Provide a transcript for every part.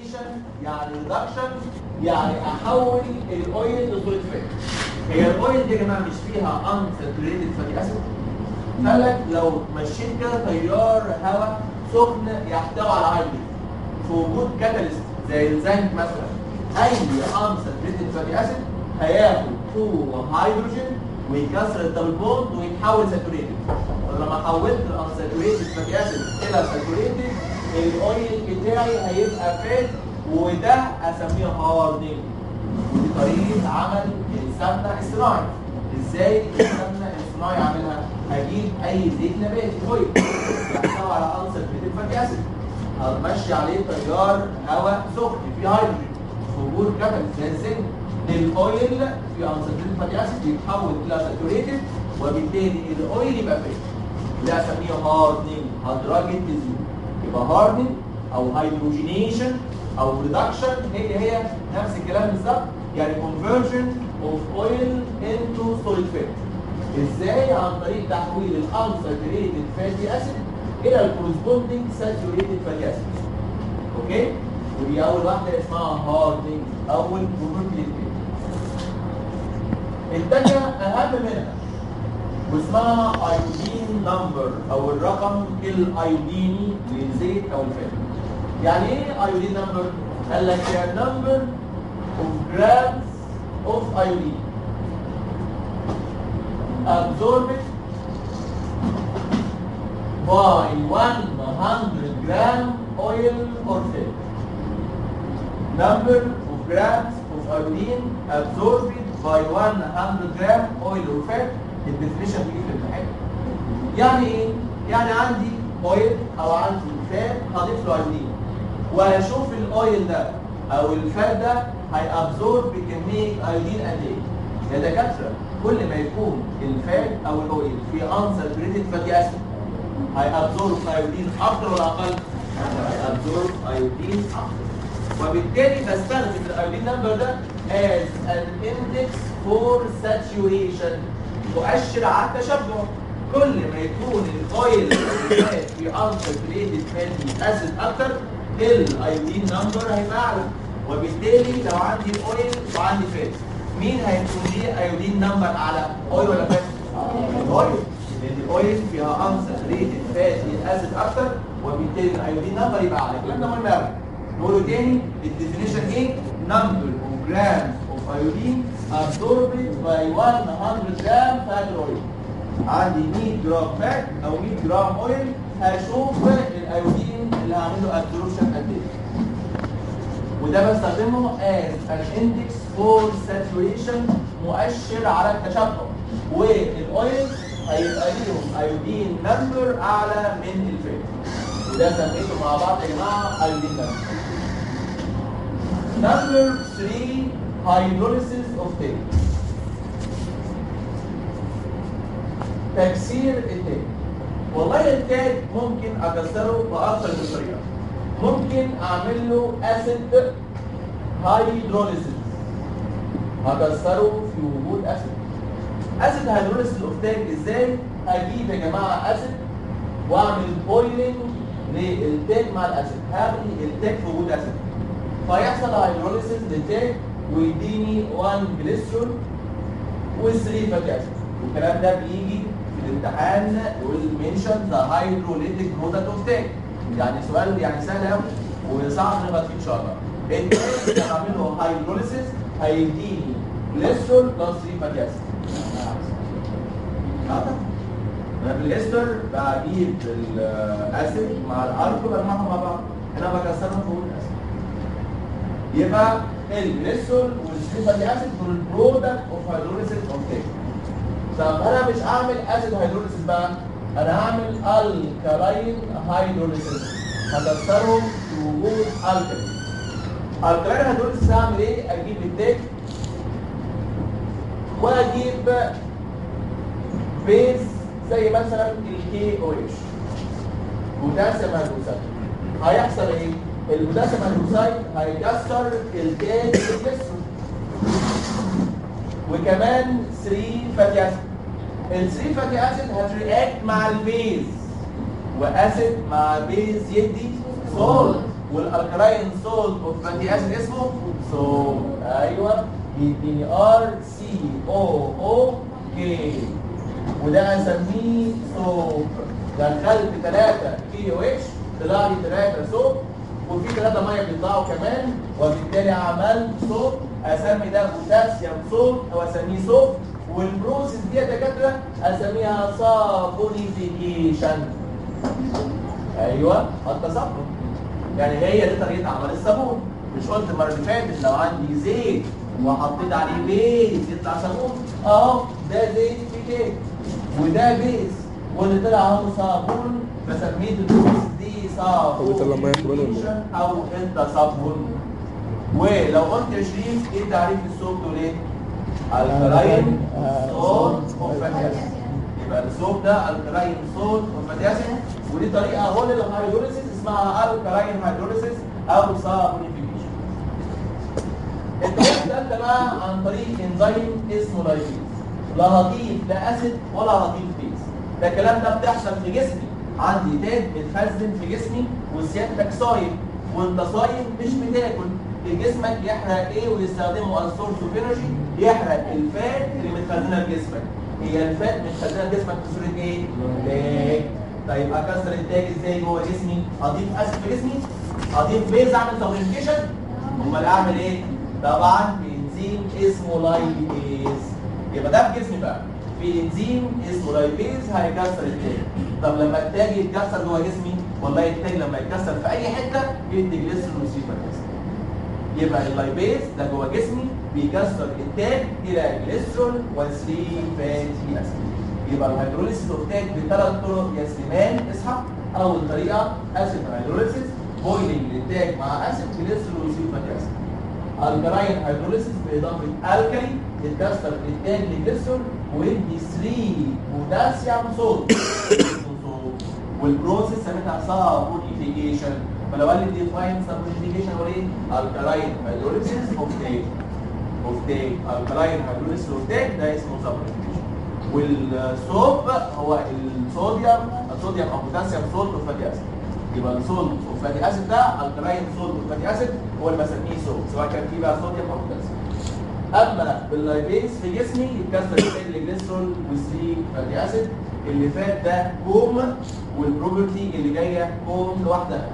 هيدروجينيشن يعني ريدكشن، يعني احول الاويل لسوليد فات. هي الاويل دي يا جماعه مش فيها unsaturated fatty acid؟ قال لك لو مشيت كده تيار هواء سخن يحتوي على هيدروجين في وجود كاتاليست زي الزنك مثلا، اي unsaturated fatty acid هياخد 2 هيدروجين ويكسر الدبل بوند ويتحول ساتوريتد. ولما حولت الانساتوريتد فاتي اسيد الى ساتوريتد الاويل بتاعي هيبقى فات، وده اسميه هاردنج. ودي طريقه عمل السمنه الصناعي. ازاي السمنه الصناعي اعملها؟ هجيب اي زيت نباتي اويل يحتوي على انساتوريتد فاتي اسيد، هتمشي عليه تيار هواء سخن فيه هيدروجين في وجود كاتاليست زي الزنك. الاويل في انساتوريتد فاتي اسيد بيتحول الى ساتوريتد، وبالتالي الاويل يبقى فات. ده اسميه هاردنج، هدرجه الزيوت. يبقى هاردنج او هيدروجينيشن او ريدكشن هي نفس الكلام بالظبط، يعني conversion of oil into solid fat. ازاي؟ عن طريق تحويل الانساتوريتد فاتي اسيد الى الكورسبوندينج ساتوريتد فاتي اسيد. اوكي؟ ودي اول واحده اسمها هاردنج، اول بروبرتي. الثانيه اهم منها واسمها ايودين نمبر او الرقم الايوديني للزيت او الفات. يعني ايه ايودين نمبر؟ قال لك هي نمبر اوف جرامز اوف ايودين absorbed by 100 gram oil or fat. Number of grams of iodine absorbed by 100 gram oil or fat. الديفينيشن دي في الامتحان. يعني ايه؟ يعني عندي اويل او عندي فات هضيف له ايودين، واشوف الاويل ده او الفات ده هيابزورب بكميه ايودين قد ايه؟ يا دكاتره كل ما يكون الفات او الاويل في انساتوريتد فاتي اسيد هيابزورب ايودين اكتر ولا اقل؟ هيابزورب ايودين اكتر. وبالتالي بستخدم الايودين نمبر ده as an index for saturation، مؤشر على التشبع. كل ما يكون الاويل في unsaturated fatty acid اكتر الايودين نمبر هيبقى اعلى. وبالتالي لو عندي اويل وعندي فات مين هيكون ليه ايودين نمبر اعلى؟ اويل ولا فات؟ اويل، لان الاويل فيها unsaturated fatty acid اكتر، وبالتالي الايودين نمبر يبقى اعلى. الكلام ده مهم قوي. نقوله تاني، الديفينيشن ايه؟ number of grams of iodine absorbed by 100 gram fat oil. عندي 100 جرام فات او 100 جرام اويل، هشوف الايودين اللي هعمل له ابزوربشن قد ايه. وده بستخدمه as an index for saturation، مؤشر على التشبع. والاويل هيبقى ليهم ايودين نمبر اعلى من الفات. وده سميته مع بعض يا جماعه ايودين نمبر. Number 3 hydrolysis of tape. تكسير التاج. والله التاج ممكن اكسره باكثر من طريقه. ممكن اعمل له اسيد هيدروليسيس، هكسره في وجود اسيد. اسيد هيدروليسيس اوف تاج ازاي؟ اجيب يا جماعه اسيد واعمل بويلنج للتاج مع الاسيد، هاخد التاج في وجود اسيد، فيحصل هيدروليسيس للتاج ويديني 1 جليسرول و3 فاتي اسيد. والكلام ده بيجي في الامتحان يقول منشن ذا هيدروليتيك برودكت اوف تاج. يعني سؤال يعني سهل قوي وصعب نغلط فيه ان شاء الله. التاج اللي هعمل له هيدروليسيس هيديني جليسرول بلس 3 فاتي اسيد. انا في الاستر بجيب الاسيد مع الالكول بجمعهم مع بعض، انا بكسرهم في وجود الاسيد. يبقى الجليسرول والثري فاتي اسيد دول البرودكت اوف هيدروليسيس اوف تاج. طب انا مش هعمل اسيد هيدروليسيس بقى، انا هعمل الكالاين هيدروليسيس، هكسرهم في وجود الكالين. الكالاين هيدروليسيس هعمل ايه؟ اجيب التاج واجيب بيز زي مثلا الكي او اتش، بوتاسيوم هيدروكسيد. هيحصل ايه؟ البوتاسيوم هيدروكسيد هيكسر التاج بالجسم، وكمان 3 فاتي اسيد. ال 3 فاتي اسيد هترياكت مع البيز، واسيد مع بيز يدي سولت، والالكلاين سولت اوف فاتي اسيد اسمه سولت. ايوه يديني RCOOK وده اسميه سوب. دخلت 3 KOH طلع لي 3 سوب وفي 3 ميه بيطلعوا كمان وبالتالي عملت سوب. اسمي ده بوتاسيوم سولت او اسميه سوب. والبروسيس دي يا دكاتره اسميها صابونيفيكيشن. ايوه التصبن يعني هي دي طريقه عمل الصابون. مش قلت المره اللي فاتت لو عندي زيت وحطيت عليه بيز يطلع صابون؟ اهو ده زيت في كيك وده بيز واللي طلع اهو صابون فسميت البروسيس دي صابونيفيكيشن او التصبن. ولو قلت يا شريف ايه تعريف السوب دول ايه؟ الكلاين سولت اوف فاتي اسيد. يبقى السوب ده الكلاين سولت اوف فاتي اسيد ودي طريقه هول الهيدروليسيس اسمها الكلاين هيدروليسيس او صابونيفيكيشن. الطريقه الثالثه بقى عن طريق انزيم اسمه لايبيز. لا هضيف لا اسيد ولا هضيف بيز. ده الكلام ده بتحصل في جسمي. عندي تاج بتخزن في جسمي وسيادتك صايم وانت صايم مش بتاكل. جسمك يحرق ايه ويستخدمه از سورس اوف انرجي؟ يحرق الفات اللي متخزنه في جسمك. هي الفات متخزنه في جسمك في صوره ايه؟ تاج. طيب اكسر التاج ازاي جوه جسمي؟ اضيف اسيد في جسمي؟ اضيف بيز اعمل سبليميشن؟ امال اعمل ايه؟ طبعا بانزيم اسمه لايبيز. يبقى ده في جسمي بقى في انزيم اسمه لايبيز هيكسر التاج. طب لما التاج يتكسر جوه جسمي؟ والله التاج لما يتكسر في اي حته يدي جليسرول وسيفر اسيد. يبقى اللايبيز ده جوه جسمي بيكسر التاج الى جليسرول و3 فاتي اسيد. يبقى الهيدروليسيس اوف تاج بثلاث طرق يا سليمان اصحى. اول طريقه اسيد هيدروليسيس بويلنج للتاج مع اسيد جليسرول و3 فاتي اسيد. الكلاين هيدروليسيس باضافه الكالي يتكسر التاج لجليسرول ويدي 3 بوتاسيوم سولت. والبروسيس سميتها صابونيفيكيشن. فلو قال لي ديفاين صابونيفيكيشن هو ايه؟ الكلاين هيدروليسيس اوف تاج. الكلاين هيدروليسيس اوف تاج ده اسمه صابونيفيكيشن. والصوب هو الصوديوم او بوتاسيوم سولت اوف فاتي اسيد. يبقى السولت اوف فاتي اسيد ده الكلاين سولت اوف فاتي اسيد هو اللي بسميه صوب سواء كان فيه بقى صوديوم او بوتاسيوم. اما باللايبيز في جسمي يتكسر التاج لجليسرول و3 فاتي اسيد. اللي فات ده كوم والبروبرتي اللي جايه كوم لوحدها.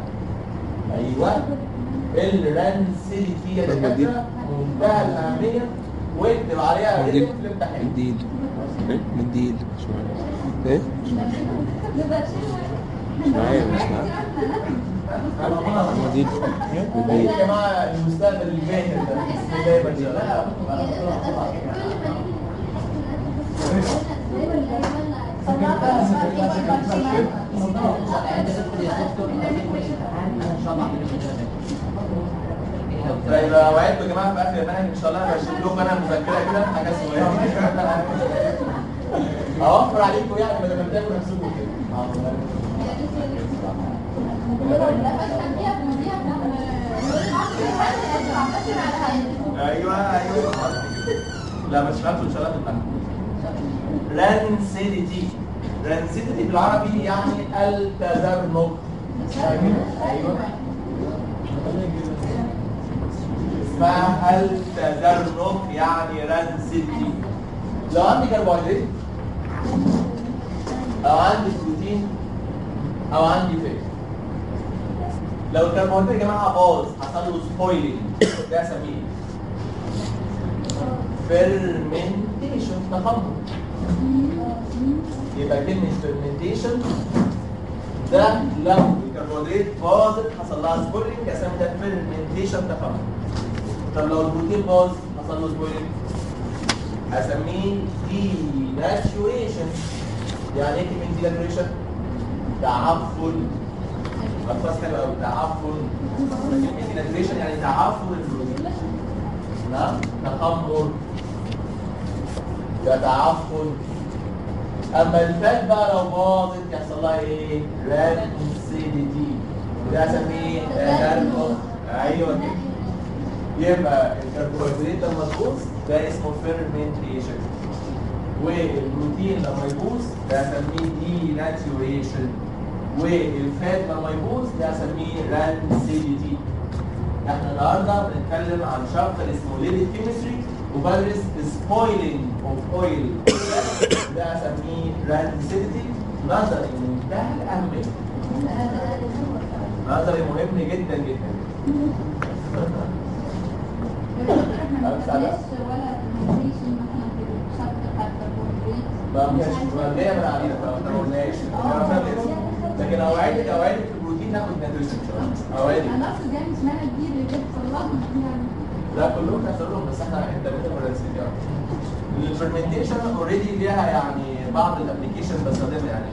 ايوه الرانسيديتي يا دكاتره منتهى الاهميه واكتب عليها ريتم في الامتحان. مديل ايه؟ مش معايا مديل يا جماعه المستقبل الباهر ده بسم الله ما شاء طيب اوعدكم يا جماعه في اخر المنهج ان شاء الله انا هشيل لكم انا مذكره كده حاجه صغيره اوفر عليكم يعني بدل ما تاكلوا نفسكم كده. ايوه لا مش فاهم ان شاء الله تبقى رانسيديتي. رانسيديتي بالعربي يعني التذرنج. ايوه اسمها التذرنج يعني رانسيديتي. لو عندي كربوهيدرات او عندي بروتين او عندي فات، لو الكربوهيدرات يا جماعه باظ حصل له سبويلنج ده اسميه فيرمنتيشن تخمر. يبقى كلمه فيرمنتيشن ده لو الكربوهيدرات باظت حصل لها سبويلنج اسمي ده فيرمنتيشن تخمر. طب لو البروتين باظ حصل له سبويلنج اسميه ديناتوريشن. يعني ايه كلمه ديناتوريشن؟ تعفن. الفاظ حلوه قوي تعفن. كلمه ديناتوريشن يعني تعفن البروتين. نعم تخمر ده تعفن. اما الفات بقى لو باظت يحصل لها ايه؟ رانسيديتي وده اسميه تذرنج. ايوه كده. يبقى الكربوهيدرات لما تبوظ ده اسمه فيرمنتيشن والبروتين لما يبوظ ده اسميه ديناتوريشن. والفات لما يبوظ ده اسميه رانسيديتي. احنا النهارده بنتكلم عن شابتر اسمه ليبيد كيمستري وبدرس سبويلنج اوف اويل ده اسميه رانسيديتي. نظري منتهى الاهميه، نظري مهم جدا جدا. ما جايه من علينا فما قلناش، لكن اوعدك في البروتين ناخد نيوتريشن ان شاء الله. اوعدك. انا اقصد يعني اسمها كبير اللي بتطلعهم لا كلهم هيحصلوا لهم، بس احنا انتبهنا بالرنسيدي اكتر. الفرمنتيشن اوريدي ليها يعني بعض الابلكيشن بستخدمها. يعني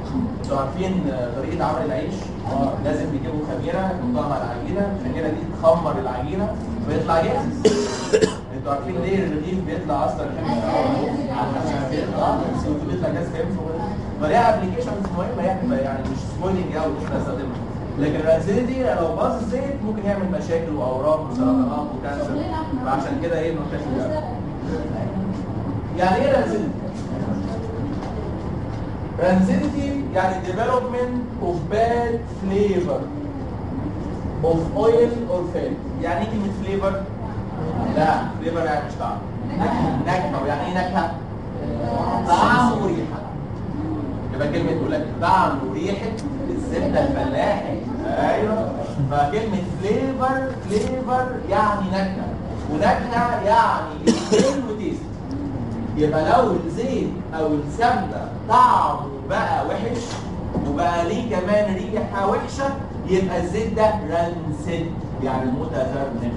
انتوا عارفين طريقه عمل العيش؟ لازم بيجيبوا خميره يحطوها مع العجينه، الخميره دي تخمر العجينه ويطلع جاهز. انتوا عارفين ليه الرغيف بيطلع اصلا عشان بيطلع جاهز كام فليها ابلكيشنز مهمه يعني مش سبويلنج قوي مش هنستخدمها. لكن الرانسيديتي لو باظ الزيت ممكن يعمل مشاكل واورام وسرطانات وكانسر، فعشان كده ايه بنكتشف يعني ايه رانسيديتي؟ رانسيديتي يعني development of bad flavor of oil or fat. يعني ايه كلمة flavor؟ لا flavor يعني مش طعم، نكهة. ويعني ايه نكهة؟ طعم وريحة. يبقى كلمة تقول لك طعم وريحة الزبدة الفلاحي. ايوه، فكلمة flavor يعني نكهة، ونكهة يعني سميل وتيست. يبقى لو الزيت او السمنه طعمه بقى وحش وبقى ليه كمان ريحه وحشه يبقى الزيت ده رانسيد يعني متزرنخ.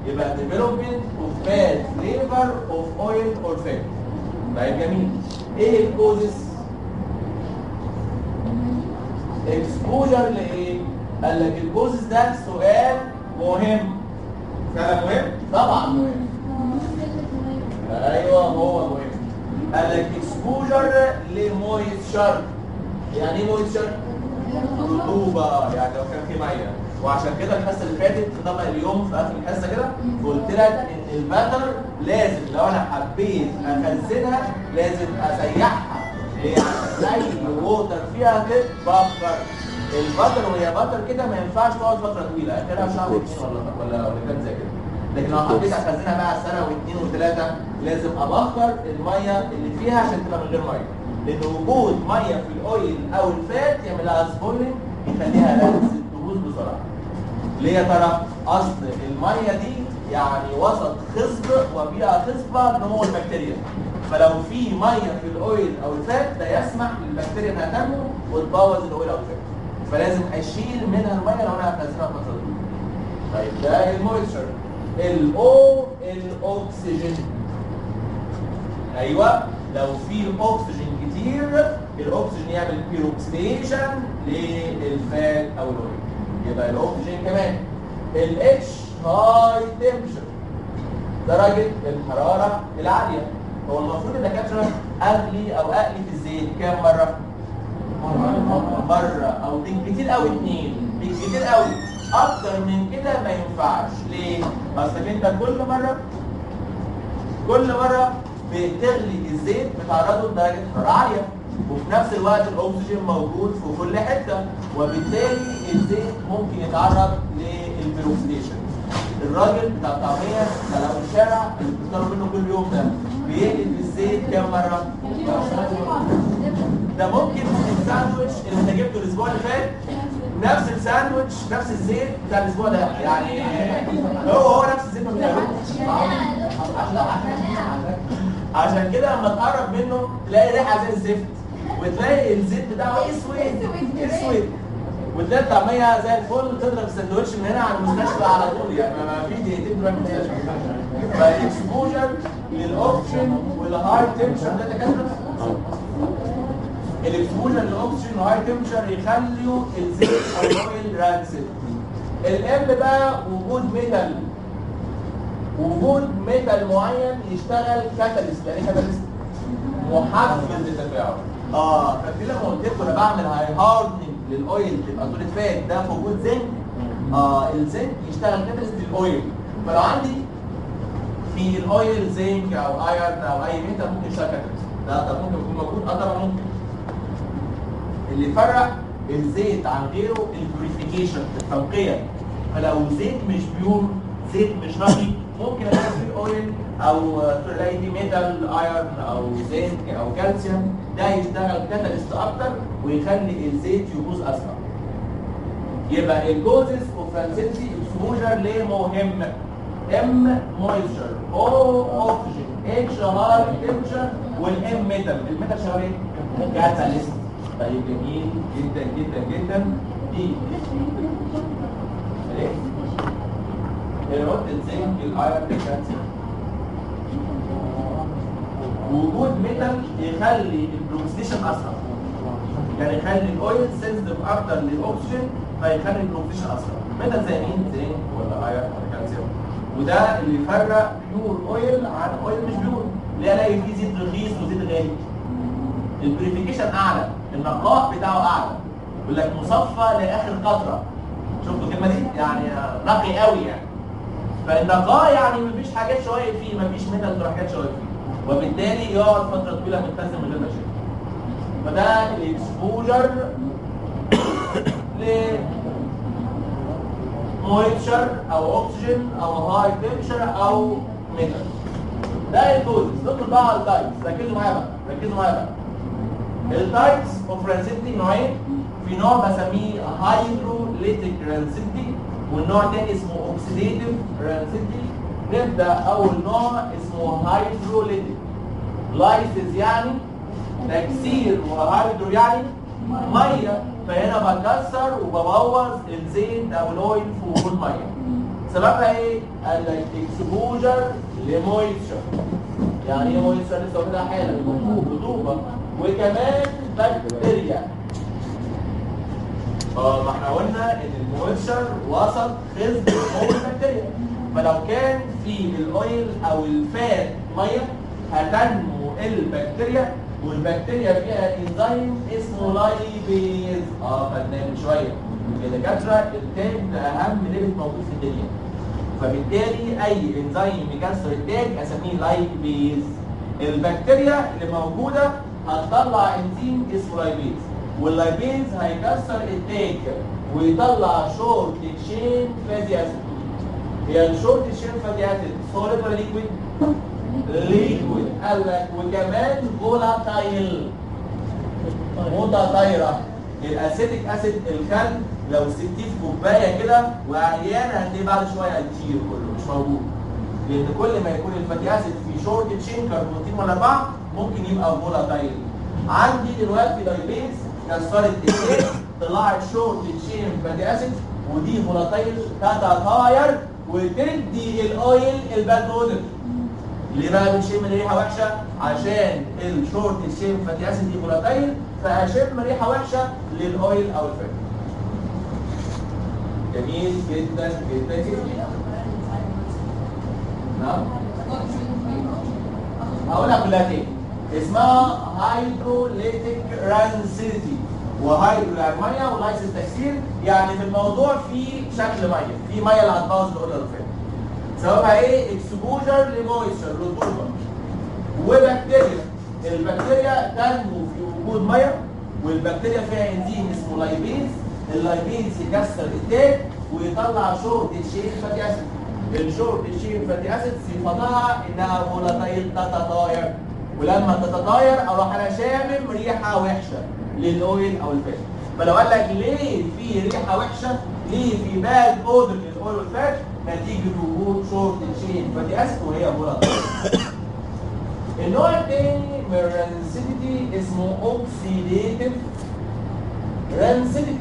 يبقى development of bad flavor of oil or fat. طيب جميل. ايه الكوزس؟ اكسبوجر لايه؟ قال لك الكوزس ده سؤال مهم. فعلا مهم؟ طبعا مهم. ايوه هو مهم. قال لك اكسبوجر لمويستشر. يعني ايه مويستشر؟ رطوبه، يعني لو كان في ميه. وعشان كده الحصه اللي فاتت في طبق اليوم في اخر الحصه كده قلت لك ان الباتر لازم لو انا حبيت اخزنها لازم اسيحها. ليه؟ عشان اي ووتر فيها تتبخر. الباتر وهي باتر كده ما ينفعش تقعد فتره طويله، اخرها شهر واثنين ولا كام زي كده. لكن لو حبيت اخزنها بقى سنه واثنين وثلاثه لازم ابخر الميه اللي فيها عشان تبقى من غير ميه. لان وجود ميه في الاويل او الفات يعمل لها سبولينج يخليها رانسيد تبوظ بسرعه. ليه يا ترى؟ اصل الميه دي يعني وسط خصب وبيئه خصبه لنمو البكتيريا. فلو في ميه في الاويل او الفات ده يسمح للبكتيريا انها تنمو وتبوظ الاويل او الفات. فلازم اشيل منها الميه لو انا هخزنها فتره طويله. طيب ده المويستشر. الاكسجين. ايوه لو في اكسجين كتير الاكسجين يعمل بيروكسيديشن للفات او الاويل. يبقى الاكسجين كمان. الاتش هاي تمبشر درجه الحراره العاليه. هو المفروض الدكاتره اغلي او اقلي في الزيت كام مره؟ مره او بالكتير قوي اثنين، بالكتير قوي. اكتر من كده ما ينفعش. ليه؟ اصل انت كل مره بتغلي الزيت بتعرضه لدرجه حراره عاليه، وفي نفس الوقت الاكسجين موجود في كل حته، وبالتالي الزيت ممكن يتعرض للبيروكسيديشن. الراجل بتاع الطعميه لو الشارع اللي بتشتروا منه كل يوم ده بيقلب الزيت كام مره؟ ده ممكن الساندوتش اللي انت جبته الاسبوع اللي فات نفس الساندوتش نفس الزيت بتاع الاسبوع ده، يعني هو نفس الزيت ما بتاعوش. عشان كده لما تقرب منه تلاقي ريحه زي الزفت، وتلاقي الزيت بتاعه اسود، وتلاقي الطعميه زي الفل تضرب الساندوتش من هنا على المستشفى على طول، يعني ما في دقيقتين تروح المستشفى. فالاكسبوجر للاوكسجين والهاي تمبشر ده دكاتره. الاكسبوجر للاوكسجين والهاي تمبشر يخلوا الزيت او الاويل رانسيد. الام بقى وجود ميتال معين يشتغل كاتاليست. يعني كاتاليست محفز للتفاعل. فاكرين لما قلت لكم انا بعمل هاردنج للاويل تبقى صوره فات ده في وجود زنك. الزنك يشتغل كاتاليست للاويل. فلو عندي في الاويل زنك او ايرن او اي ميتال ممكن يشتغل كاتاليست. ده طب ممكن يكون موجود؟ طبعا ممكن. اللي يفرق الزيت عن غيره البيوريفيكيشن، التنقيه. فلو زيت مش بيور، زيت مش نقي، ممكن الاقي فيه اويل او تلاقي فيه ميتال ايرون او زنك او كالسيوم، ده يشتغل كاتاليست اكتر ويخلي الزيت يبوظ اسرع. يبقى الكوزز اوف رانسيدتي اكسبوجر ليه مهم؟ ام مويستشر، او اوكسجين، اتش هاي تمبشر، والام ميتال. الميتال شغال ايه؟ كاتاليست. طيب جميل جدا جدا جدا. دي ايه؟ الرد الزنك الايرون الكالسيوم. وجود ميتال يخلي البروكسيشن اسرع، يعني يخلي الاويل سنسيتيف اكتر للاكسجين فيخلي البروكسيشن اسرع. ميتال زي مين؟ زنك ولا ايرون ولا كالسيوم. وده اللي يفرق بيور اويل عن اويل مش بيور. ليه الاقي فيه زيت رخيص وزيت غالي؟ البريفيكيشن اعلى، النقاء بتاعه اعلى. يقول لك مصفى لاخر قطره. شفتوا الكلمه دي؟ يعني نقي قوي يعني. فالنقاء يعني مفيش حاجات شوائب فيه، مفيش ميتال ولا حاجات شوائب فيه، وبالتالي يقعد فتره طويله متخزن من غير مشاكل. فده الاكسبوجر ل مويتشر او اكسجين او هاي تمبشر او ميتال. ده الكوزز. ندخل بقى على التايبس. ركزوا معايا بقى، ركزوا معايا بقى. التايبس اوف رانسيدتي نوعين. في نوع بسميه هايدروليتيك رانسيدتي، والنوع الثاني اسمه اوكسيديتيف رانسيدتي. نبدا اول نوع اسمه هايدروليتيك. لايسيس يعني تكسير، وهايدرو يعني ميه، فهنا بكسر وببوظ الزيت او الاويل في وجود ميه. سببها ايه؟ قال لك اكسبوجر لمويتشر. يعني ايه مويتشر؟ لسه واخدها حالا، رطوبه، وكمان بكتيريا. ما احنا قلنا ان المويتشر وسط خصب نمو البكتيريا، فلو كان في الاويل او الفات ميه هتنمو البكتيريا، والبكتيريا فيها انزيم اسمه لايبيز. خدناه من شويه. الدكاتره التاج ده اهم ليبيد موجود في الدنيا، فبالتالي اي انزيم يكسر التاج اسميه لايبيز. البكتيريا اللي موجوده هتطلع انزيم اسمه لايبيز، واللايبيز هيكسر التاج ويطلع شورت تشين فاتي اسيد. هي الشورت تشين فاتي اسيد سوليد ولا ليكويد؟ ليكويد. قال لك وكمان فولاتايل، متطايره. الاسيتيك اسيد الخل لو سبتيه في كوبايه كده وعيان هتلاقيه بعد شويه هيطير كله مش موجود، لان كل ما يكون الفاتي اسيد في شورت تشين كربونتين ولا 4 ممكن يبقى فولاتايل. عندي دلوقتي لايبيز كسرت التاج طلعت شورت تشين فاتي اسيد، ودي فولاتايل تتطاير وتدي الاويل الباد اودر. ليه بقى بنشم ريحه وحشه؟ عشان الشورت تشين فاتي اسيد دي فولاتايل، فهشم ريحه وحشه للاويل او الفات. جميل جدا جدا جدا. نعم؟ هقولها كلها تاني. اسمها هايدروليتيك رانسيدتي، وهايدرو يعني ميه، ولايسيس تكسير، يعني في الموضوع في شكل ميه، في ميه اللي هتبوظ الاويل او الفات. سببها ايه؟ اكسبوجر لمويستشر، رطوبه، وبكتيريا. البكتيريا تنمو في وجود ميه، والبكتيريا فيها انزيم اسمه لايبيز. اللايبيز يكسر التاج ويطلع شورت تشين فاتي اسيد. الشورت تشين فاتي اسيد صفتها انها فولاتايل تتطاير، ولما تتطاير اروح انا شامم ريحه وحشه للاويل او الفات. فلو قال لك ليه في ريحه وحشه؟ ليه في باد اودر للاويل والفات؟ نتيجه وجود شورت تشين فاتي اسيد وهي فولاتايل. النوع الثاني من الرانسيديتي اسمه اوكسيديتيف رانسيديتي،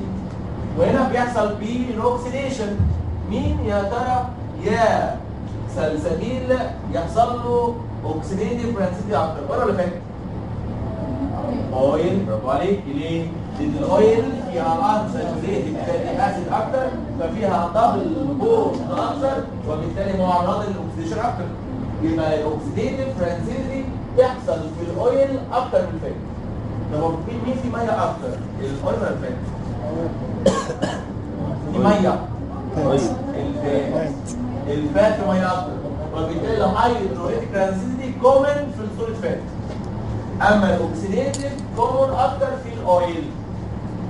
وهنا بيحصل بيه الاوكسيديشن. مين يا ترى؟ يا سلسبيل يحصل له اوكسيديتيف رانسيديتي اكتر، ولا اللي فات؟ اويل. برافو عليك. ليه؟ لان الاويل فيها انساتوريتد فاتي اسيد اكتر، ففيها دبل بوند اكتر، وبالتالي معرضه للاكسيديشن اكتر. يبقى الاوكسيديتيف رانسيديتي بيحصل في الاويل اكتر من الفات. طب مين في ميه اكتر؟ الاويل ولا الفات؟ في ميه. الفات في ميه اكتر، وبالتالي الهايدروليتيك رانسيديتي كومن في السوليد فات. اما الاوكسيديتيف كومن اكتر في الاويل.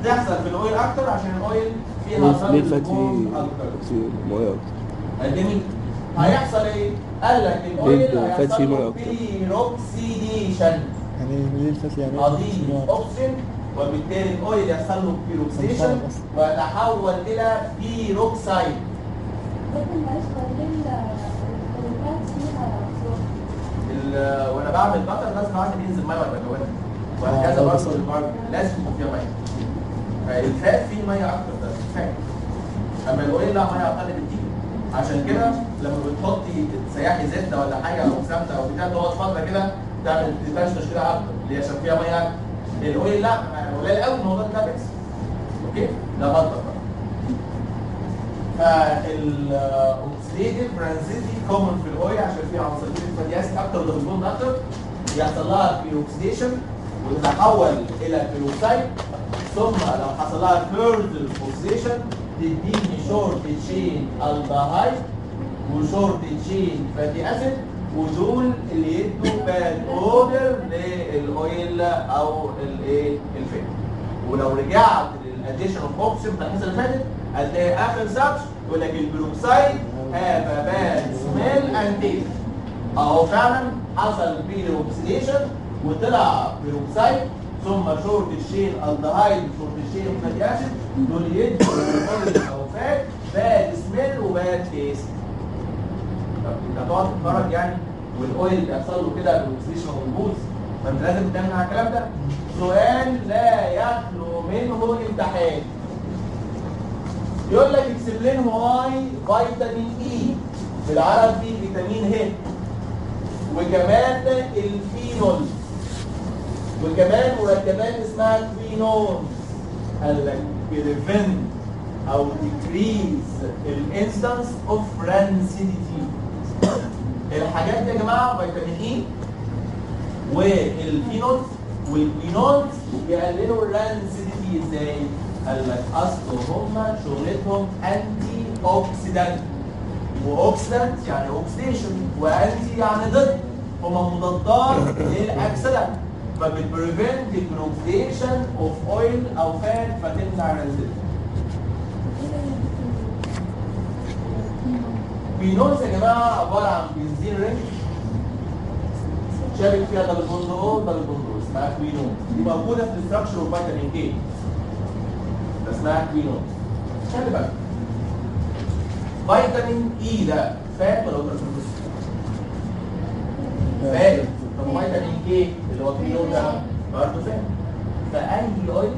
بتحصل في الاويل اكتر عشان الاويل فيها ليه صلب الفات اكتر. فيه ميه اكتر؟ جميل. هيحصل ايه؟ قال لك ليه الاويل الفات فيه هيحصل ميه له اكتر؟ بيروكسيديشن، يعني ليه الفات يعني اضيف اوكسجين وبالتالي الاويل يحصل له بيروكسيديشن ويتحول الى بيروكسايد. لكن معلش بعدين الفات فيها وانا بعمل بطر لازم اعمل ينزل ميه ولا جوانب، وهكذا برضه المارج لازم يكون فيها ميه. الفات فيه ميه اكتر ده فات، اما الاويل لا ميه اقل بكتير. عشان كده لما بتحطي تسيحي زبده ولا حاجه او سمنه او بتاع تقعد فتره كده تعمل تفشفش كده اكتر اللي هي عشان فيها ميه اكتر. الاويل لا قليل قوي الموضوع ده بيحصل. اوكي ده غلط بقى. فالاوكسيديتيف برانزيتي كومن في الاويل عشان فيها عنصرين فاتي اسيد اكتر ودهون اكتر، يحصل لها بيروكسيديشن وتتحول الى بيروكسايد، ثم لو حصل لها فيرذر اوكسيديشن تديني شورت تشين الدهايد وشورت تشين فاتي اسيد، ودول اللي يدوا باد اودر للاويل او الايه الفات. ولو رجعت للاديشن اوف اوكسجين بتاع الحصه اللي فاتت هتلاقي اخر سبش يقول لك البيروكسايد هاف ا باد سميل اند تيست. اهو فعلا حصل بيروكسيديشن وطلع بيروكسايد ثم شورت تشين الدهايد شورت تشين فاتي اسيد، دول يدوا للاويل او فات باد سميل وباد تيست. طب انت هتقعد تتفرج يعني والاويل بيحصل له كده بيروكسيديشن ويبوظ، ما انت لازم تعمل على الكلام ده. سؤال لا يخلو منه امتحان. يقول لك اكسبلين واي فيتامين اي بالعربي فيتامين ه، وكمان الفينول، وكمان مركبات اسمها كوينون. قال لك بريفنت او decrease الانستنس اوف رانسيديتي. الحاجات دي يا جماعه فيتامين اي والفينول والكوينون بيقللوا الرانسيديتي ازاي؟ قال لك اصل هم شغلتهم انتي اوكسيدانت، واوكسيدانت يعني اوكسيديشن، وانتي يعني ضد، هم مضادات للاكسدانت، فبتبريفنت الاوكسيديشن اوف اويل او فات فتمنع الرانسيديتي. بينولز يا جماعه عباره عن بنزين رينج شابك فيها دبل بوند او دبل بوند او اسمها كوينون، دي موجوده في الاستراكشر اوف فيتامين كي اسمها كوينون. خلي بالك فيتامين اي ده فات ولا اوتر؟ فات. طب فيتامين كي اللي هو كوينون ده برضه فات. فاي اويل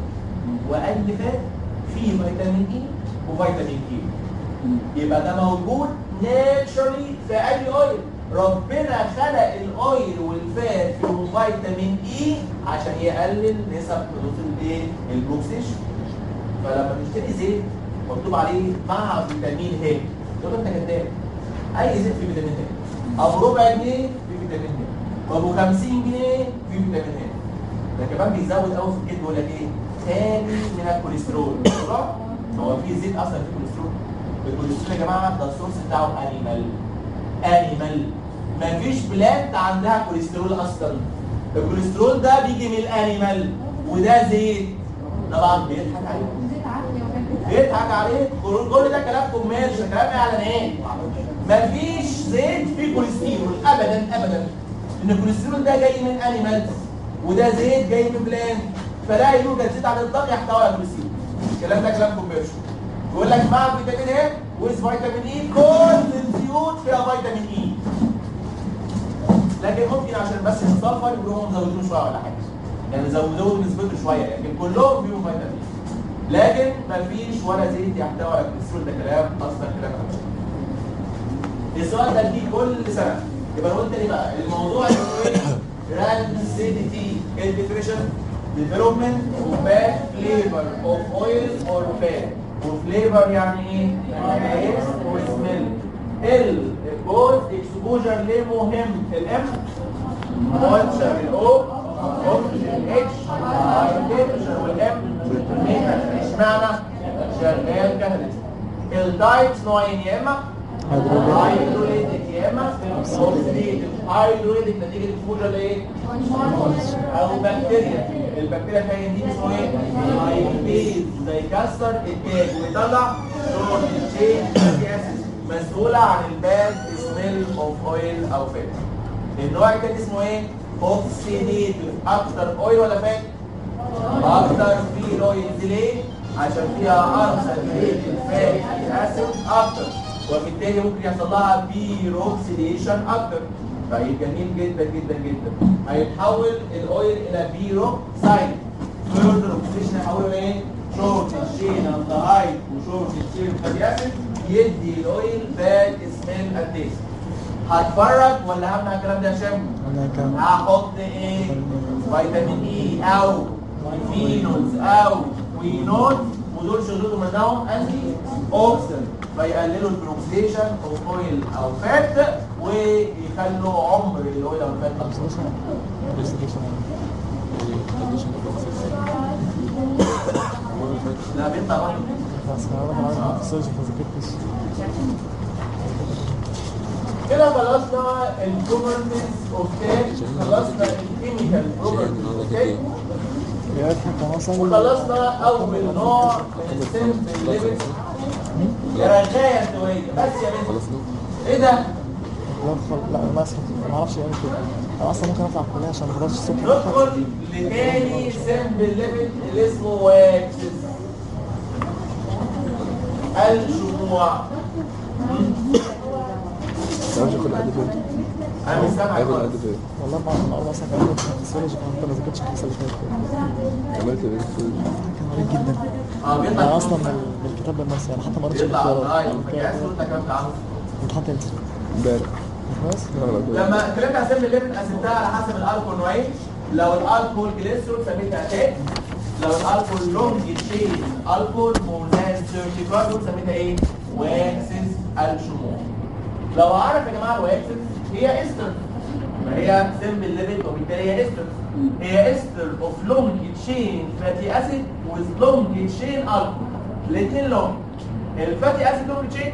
واي فات فيه فيتامين اي وفيتامين كي، يبقى ده موجود ناتشرالي في اي اويل. ربنا خلق الاويل والفات فيهم فيتامين اي عشان يقلل نسب حدوث الايه؟ البروكسيشن. فلما تشتري زيت مكتوب عليه مع فيتامين ه، تقول له انت كذاب. اي زيت فيه فيتامين ه، ابو ربع جنيه فيه فيتامين ه، وابو 50 جنيه فيه فيتامين ه. ده كمان بيزود قوي في الكيد، بيقول لك ايه؟ ثاني من الكوليسترول. هو في زيت اصلا فيه كوليسترول؟ الكوليسترول يا جماعه ده السورس بتاعه انيمال. مفيش بلانت عندها كوليسترول اصلا. الكوليسترول ده بيجي من الانيمال، وده زيت. طبعا بيضحك عليك. بيضحك عليك. كل ده كلام كوميرشال، كلام اعلانات. مفيش زيت فيه كوليسترول ابدا. ان الكوليسترول ده جاي من انيمالز، وده زيت جاي من بلانت، فلا يوجد زيت على الاطلاق يحتوي على كوليسترول. الكلام ده كلام كوميرشال. يقول لك مع فيتامين ه ويز فيتامين اي، كل الزيوت فيها فيتامين اي. لكن ممكن عشان بس يتصفر يقولوا مزودينه شويه ولا حاجه، يعني زودوا نسبته شويه، لكن كلهم فيهم فيتامين. لكن مفيش ولا زيت يحتوي على الكوليسترول، ده كلام اصلا كلام غلط. السؤال ده بيجي كل سنه. يبقى انا قلت ايه بقى؟ الموضوع اسمه ايه؟ رانسيديتي. الديفينيشن ديفلوبمنت اوف باد فليفر اوف اويل اور فات. وفليفر يعني ايه؟ يعني تيست وسميل. البوز اكسبوجر ليه مهم؟ الام مونشر، الاو اوكسجين، اتش تمبريتشر، والام اشمعنى؟ شغال كهرباء. التايبس نوعين، يا اما هيدروليتك يا يا اما اوكسيديتيف هيدرويدك نتيجه اكسبوجر لايه؟ او بكتيريا. البكتيريا فيها انزيم اسمه ايه؟ مايليز يكسر التاج ويطلع شورت تشين فاتي اسيد مسؤوله عن الباد سميل اوف اويل او فات. النوع الثاني اسمه ايه؟ اوكسيديتيف. اكتر اويل ولا فات؟ اكتر في الاويلز. ليه؟ عشان فيها انساتوريتد فاتي اسيد اكتر، وبالتالي ممكن يحصل لها بيروكسيديشن اكتر. طيب جميل جدا جدا جدا. هيتحول الاويل الى بيروكسايد. فيرذر اوكسيديشن هيحوله لايه؟ شورت تشين الدهايد وشورت تشين فاتي اسيد يدي الاويل باد سميل اند تيست. هتفرج ولا همنع الكلام ده يا هشام؟ هحط ايه؟ فيتامين اي او فينولز او كوينول، ودول شغلتهم انهم انتي اوكسيدنت فيقللوا البروكسيشن اوف اويل او فات ويخلوا عمر الاويل او الفات. لا بيطلع واحد. كده خلصنا البروبرتيز اوف تاج، خلصنا الكيميكال بروبرتيز اوف تاج، وخلصنا اول نوع من السيمبل ليبيد. يا رجايه انتويه بس يا بنت. ايه ده؟ لا ما اعرفش يعني كده. انا اصلا ممكن اطلع الكليه عشان ما اقدرش الصبح. ندخل لتاني سيمبل ليبيد اللي اسمه واكسس. الشموع. تعرفش كل قد فين؟ انا مش سامع هياخد خالص. قد فين؟ والله ما اعرف. انا اصلا كان عندي فيسيولوجي كنت ما ذاكرتش الحصه اللي فاتت. عملت ايه؟ كان غريب جدا. بيطلع انا اصلا من الكتاب بالنص يعني حتى ما قريتش بيطلع الاختيارات. فكاس وانت كمان تعرف. امتحان امتى؟ امبارح. خلاص؟ لما اتكلمت عن سيمبل ليبيد قسمتها على حسب الالكول نوعين. لو الالكول جليسرول سميتها تاج. لو الالكول لونج تشين الكول مور ذان 30 كاربون سميتها ايه؟ واكسس الشموع. لو اعرف يا جماعه الواكسس هي استر، ما هي سيمبل ليبيد وبالتالي هي استر. هي استر اوف لونج تشين فاتي اسيد وذ لونج تشين الكول. الاثنين لونج. الفاتي اسيد لونج تشين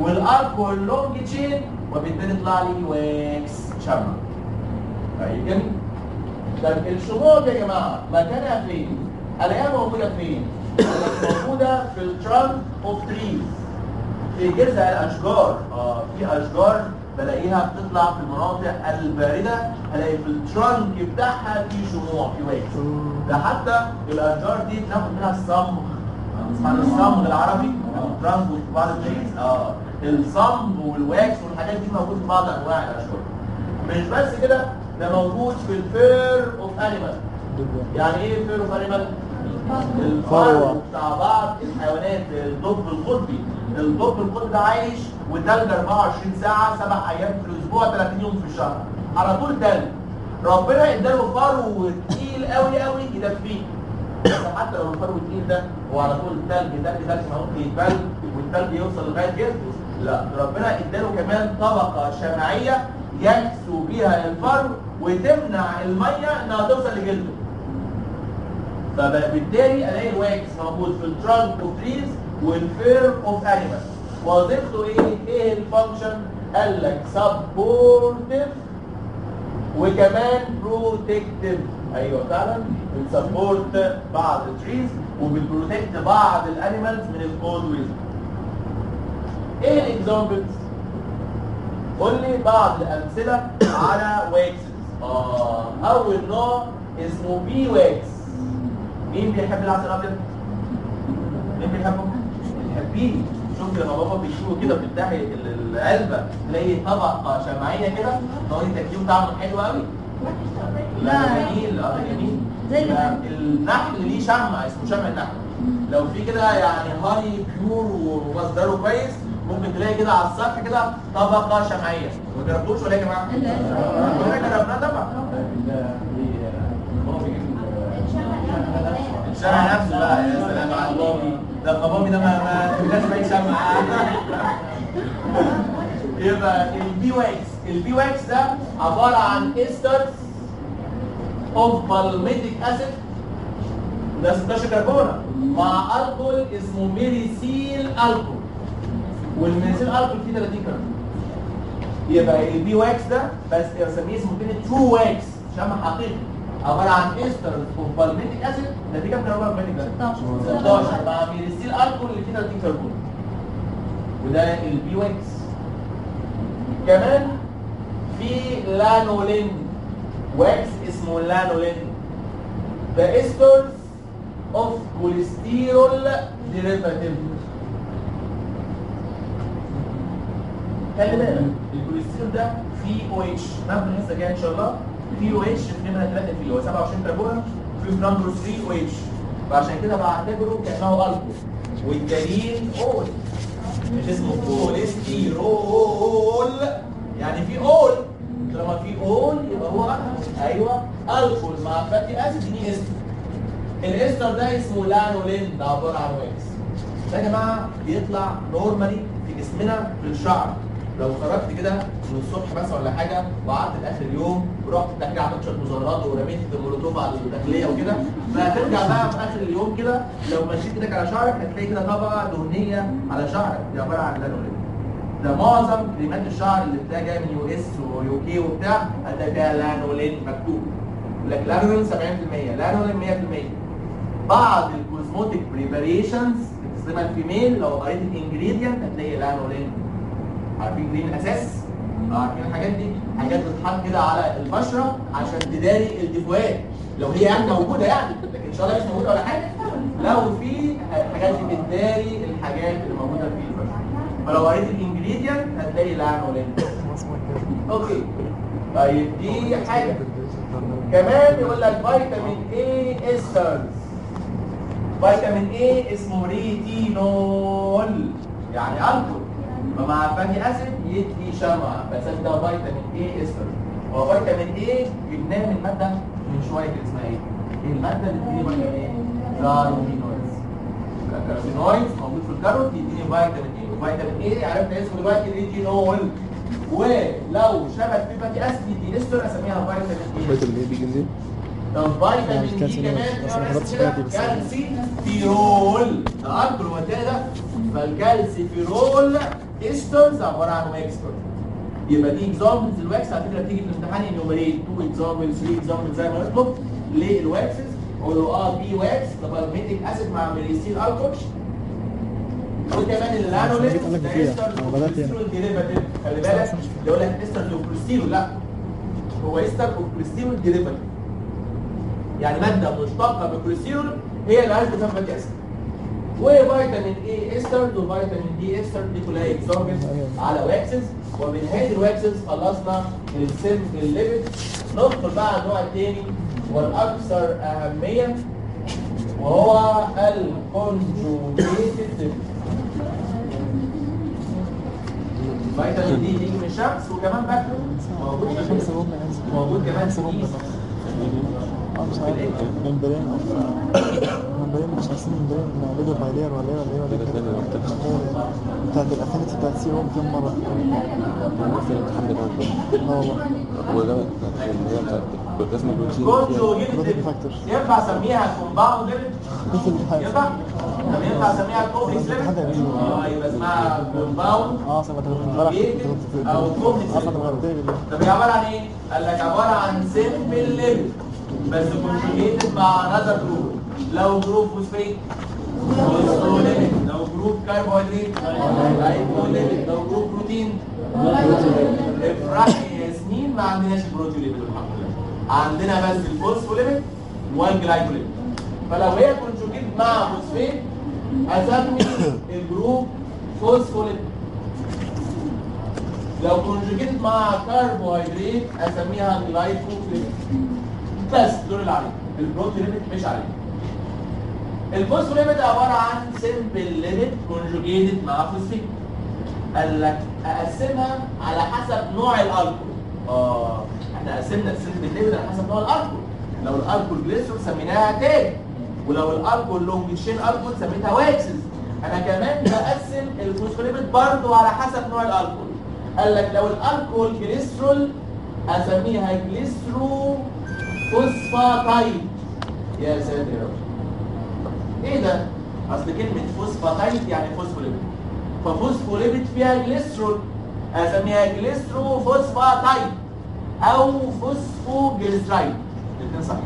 والالكول لونج تشين، وبالتالي يطلع لي واكس شمع. طيب جميل. طيب الشموع دي يا جماعه مكانها فين؟ الاقيها موجوده فين؟ موجوده في الترانك اوف تريز، في جذع الاشجار. في اشجار بلاقيها بتطلع في المناطق البارده، هلاقي في الترانك بتاعها في شموع، في واكس. ده حتى الاشجار دي بناخد منها الصمغ. اسمها الصمغ العربي او الترانك في بعض التريز. الصمغ والواكس والحاجات دي موجود في بعض انواع الاشجار. مش بس كده، ده موجود في الفير اوف انيمال. يعني ايه الفير اوف انيمال؟ الفرو بتاع بعض الحيوانات. الدب القطبي. الدب القطبي ده عايش وتلج 24 ساعه 7 ايام في الاسبوع 30 يوم في الشهر، على طول تلج. ربنا اداله فرو تقيل قوي قوي يدفيه. حتى لو الفرو التقيل ده هو على طول تلج ما ممكن يتبل والتلج يوصل لغايه جسمه. لا، ربنا اداله كمان طبقه شمعيه يكسو بيها الفرو وتمنع الميه انها توصل لجلده. فبالتالي الاقي الواكس موجود في الترانك اوف تريز والفير اوف انيمال. وظيفته ايه؟ ايه الفانكشن؟ قال لك سبورتيف وكمان بروتكتيف. ايوه فعلا بتسبورت بعض التريز وبتبروتكت بعض الانيمالز من الكولد ويز. ايه الاكزامبلز؟ قول لي بعض الامثله على واكسز. اول نوع اسمه بي واكس. مين بيحب العسل الابيض؟ مين بيحبه؟ بتحبيه. شوف لما بابا بيشوه كده بتفتح العلبه تلاقي طبقه شمعيه كده، طريقه تركيبه طعمه حلو قوي. لا جميل. جميل. زي النحل ليه شمع اسمه شمع النحل. لو في كده يعني هاني بيور ومصدره كويس ممكن تلاقي كده على السطح كده طبقه شمعيه. ما جربتوش ولا يا جماعه؟ كلنا جربناه طبعا. الشمع نفسه بقى. يا سلام على البابي ده. القبابي ده ما تبقاش باين شمع. يبقى البي واكس ده عباره عن استرز اوف بالميتيك اسيد، ده 16 كربونه مع الكول اسمه ميريسيل الكول. والميريسيل الكول فيه 30 كربون. يبقى البي واكس ده بس بسميه اسمه تاني ترو واكس شمع حقيقي عباره عن استرز اوف بالميتيك اسيد ده في كام كربون بالميتيك ده؟ 16 مع ميريسيل الكحول اللي فيه 30 كربون وده البي واكس. كمان في لانولين واكس اسمه لانولين ده استرز اوف كوليسترول ديريفاتيف. خلي بالك الكوليسترول ده فيه او اتش ناخد الحصه الجايه ان شاء الله. فيه او اتش في نمره 3 فيه هو 27 كربون في نمبر 3 او اتش فعشان كده بعتبره كانه الكحول والدليل اول مش اسمه كوليسترول يعني في اول طالما في اول يبقى هو الكحول. ايوه الكحول مع فاتي اسيد دي استر. الاستر ده اسمه لانولين ده عباره عن واكس ده يا جماعه بيطلع نورمالي في جسمنا في الشعر. لو خرجت كده من الصبح مثلا ولا حاجه وقعدت لاخر اليوم ورحت الداخليه عملت شويه مظاهرات ورميت المولوتوف على الداخليه وكده فهترجع بقى في اخر اليوم كده لو مشيت ايدك على شعرك هتلاقي كده طبقه دهنيه على شعرك دي عباره عن لانولين. ده معظم كريمات الشعر اللي بتلاقيها جايه من يو اس ويو كي وبتاع هتلاقي فيها لانولين مكتوب. يقول لك لانولين 70% لانولين 100%. بعض الكوزموتيك بريباريشنز بتستخدمها الفيميل لو قريت الانجريدينت هتلاقي لانولين. عارفين جرين الاساس؟ عارفين الحاجات دي؟ حاجات بتتحط كده على البشره عشان تداري الديفوهات لو هي يعني موجوده يعني لكن ان شاء الله مش موجوده ولا حاجه. لو في حاجات دي بتداري الحاجات اللي موجوده في البشره. فلو قريت الانجريدينت هتلاقي لانولين. اوكي. طيب دي حاجه. كمان يقول لك فيتامين اي استرز. فيتامين اي اسمه ريتينول يعني الكحول فمع فاتي اسيد يدي شمع فاساس ده فيتامين اي استر. هو فيتامين اي جبناه من ماده من شويه كده اسمها ايه؟ ايه الماده اللي بتديني فيتامين ايه؟ كاروتينويدز. الكاروتينويدز موجود في الكاروت يديني فيتامين اي وفيتامين اي عرفت اسمه دلوقتي ريتينول. ولو شبك في فاتي اسيد يدي استر اسميها فيتامين اي. فيتامين ايه بيجي منين؟ طب فيتامين دي كمان كالسيفيرول ده الكحول هو التاني ده. فالكالسيفيرول استرز عباره عن واكس. يبقى دي اكزامبلز الواكس على فكره بتيجي في الامتحان انيوميريت 2 اكزامبلز 3 اكزامبلز زي ما يطلب للواكسز. قول له بي واكس ده بالميتيك اسيد مع ميريسيل الكحول. وكمان اللانولين ده استرز كوليسترول ديريفاتيف. خلي بالك يقول لك استرز كوليسترول لا هو استر كوليسترول ديريفاتيف يعني ماده مشتقه من الكوليسترول هي اللي عايزه تفهم فاتي اسيد. وفيتامين اي استر وفيتامين دي استر دي كلها اكزامبلز على واكسز. وبنهايه الواكسز خلصنا السيمبل ليبيد. ندخل بقى على النوع الثاني والاكثر اهميه وهو الكونجوجيتد. فيتامين دي يجي من الشمس وكمان باكله موجود كمان في مش عارف ممبرين مش عارفين ممبرين ليبر بايلير ولا ايه بتاعت الافينيتي بتاعت سي هم كم مره؟ في الامتحان بتاعنا لا والله هو ده اللي هي بتاعت رسم البروتين كونجوجيتد ينفع اسميها كومباوند ليبيد؟ ينفع؟ طب ينفع اسميها كومبلكس ليبيد؟ يبقى اسمها كومباوند سمعت او كومبلكس. طب هي عباره عن ايه؟ قال لك عباره عن سيمبل ليبيد بس كونجوجيتد مع انذر جروب. لو جروب فوسفيت فوسفوليبيد، لو جروب كربوهيدرات لايبوليبيد، لو جروب بروتين افرحي يا ياسمين ما عندناش البروتيوليبيد الحمد لله. عندنا بس الفوسفوليبيد والجلايكوليبيد. فلو هي كونجوجيتد مع فوسفيت اسمي الجروب فوسفوليبيد. لو كونجوجيتد مع كربوهيدرات اسميها جلايكوليبيد. بس دول اللي عليه البروتيوليبيد مش عليه. الفوسفوليبيد عباره عن سيمبل ليبيد كونجوجيتد مع فوسفيت. قال لك اقسمها على حسب نوع الالكول. احنا قسمنا السيمبل ليبيد على حسب نوع الالكول. لو الالكول جليسرول سميناها تاج ولو الالكول لونج تشين الكول سميتها واكسز. انا كمان بقسم الفوسفوليبيد برضو على حسب نوع الالكول. قال لك لو الالكول جليسرول اسميها جليسرو فوسفاتايد. يا ساتر يا رب ايه ده؟ اصل كلمه فوسفاتايد يعني فوسفوليبيد ففوسفوليبيد فيها جليسرول اسميها جليسرو فوسفاتايد او فوسفو جليسرايد، الاثنين صح.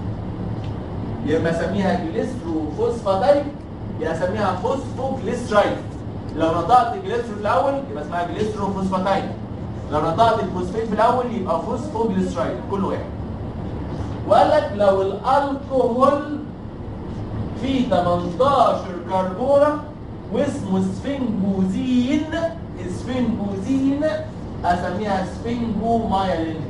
يا اما اسميها جليسرو فوسفاتايد يا اسميها فوسفو جليسرايد. لو نطقت جليسرو في الاول يبقى اسمها جليسرو فوسفاتايد، لو نطقت الفوسفيت في الاول يبقى فوسفو جليسرايد، كل واحد. وقال لك لو الالكوهول فيه 18 كربونه واسمه سفنجوزين، سفنجوزين اسميها سفنجومايلين.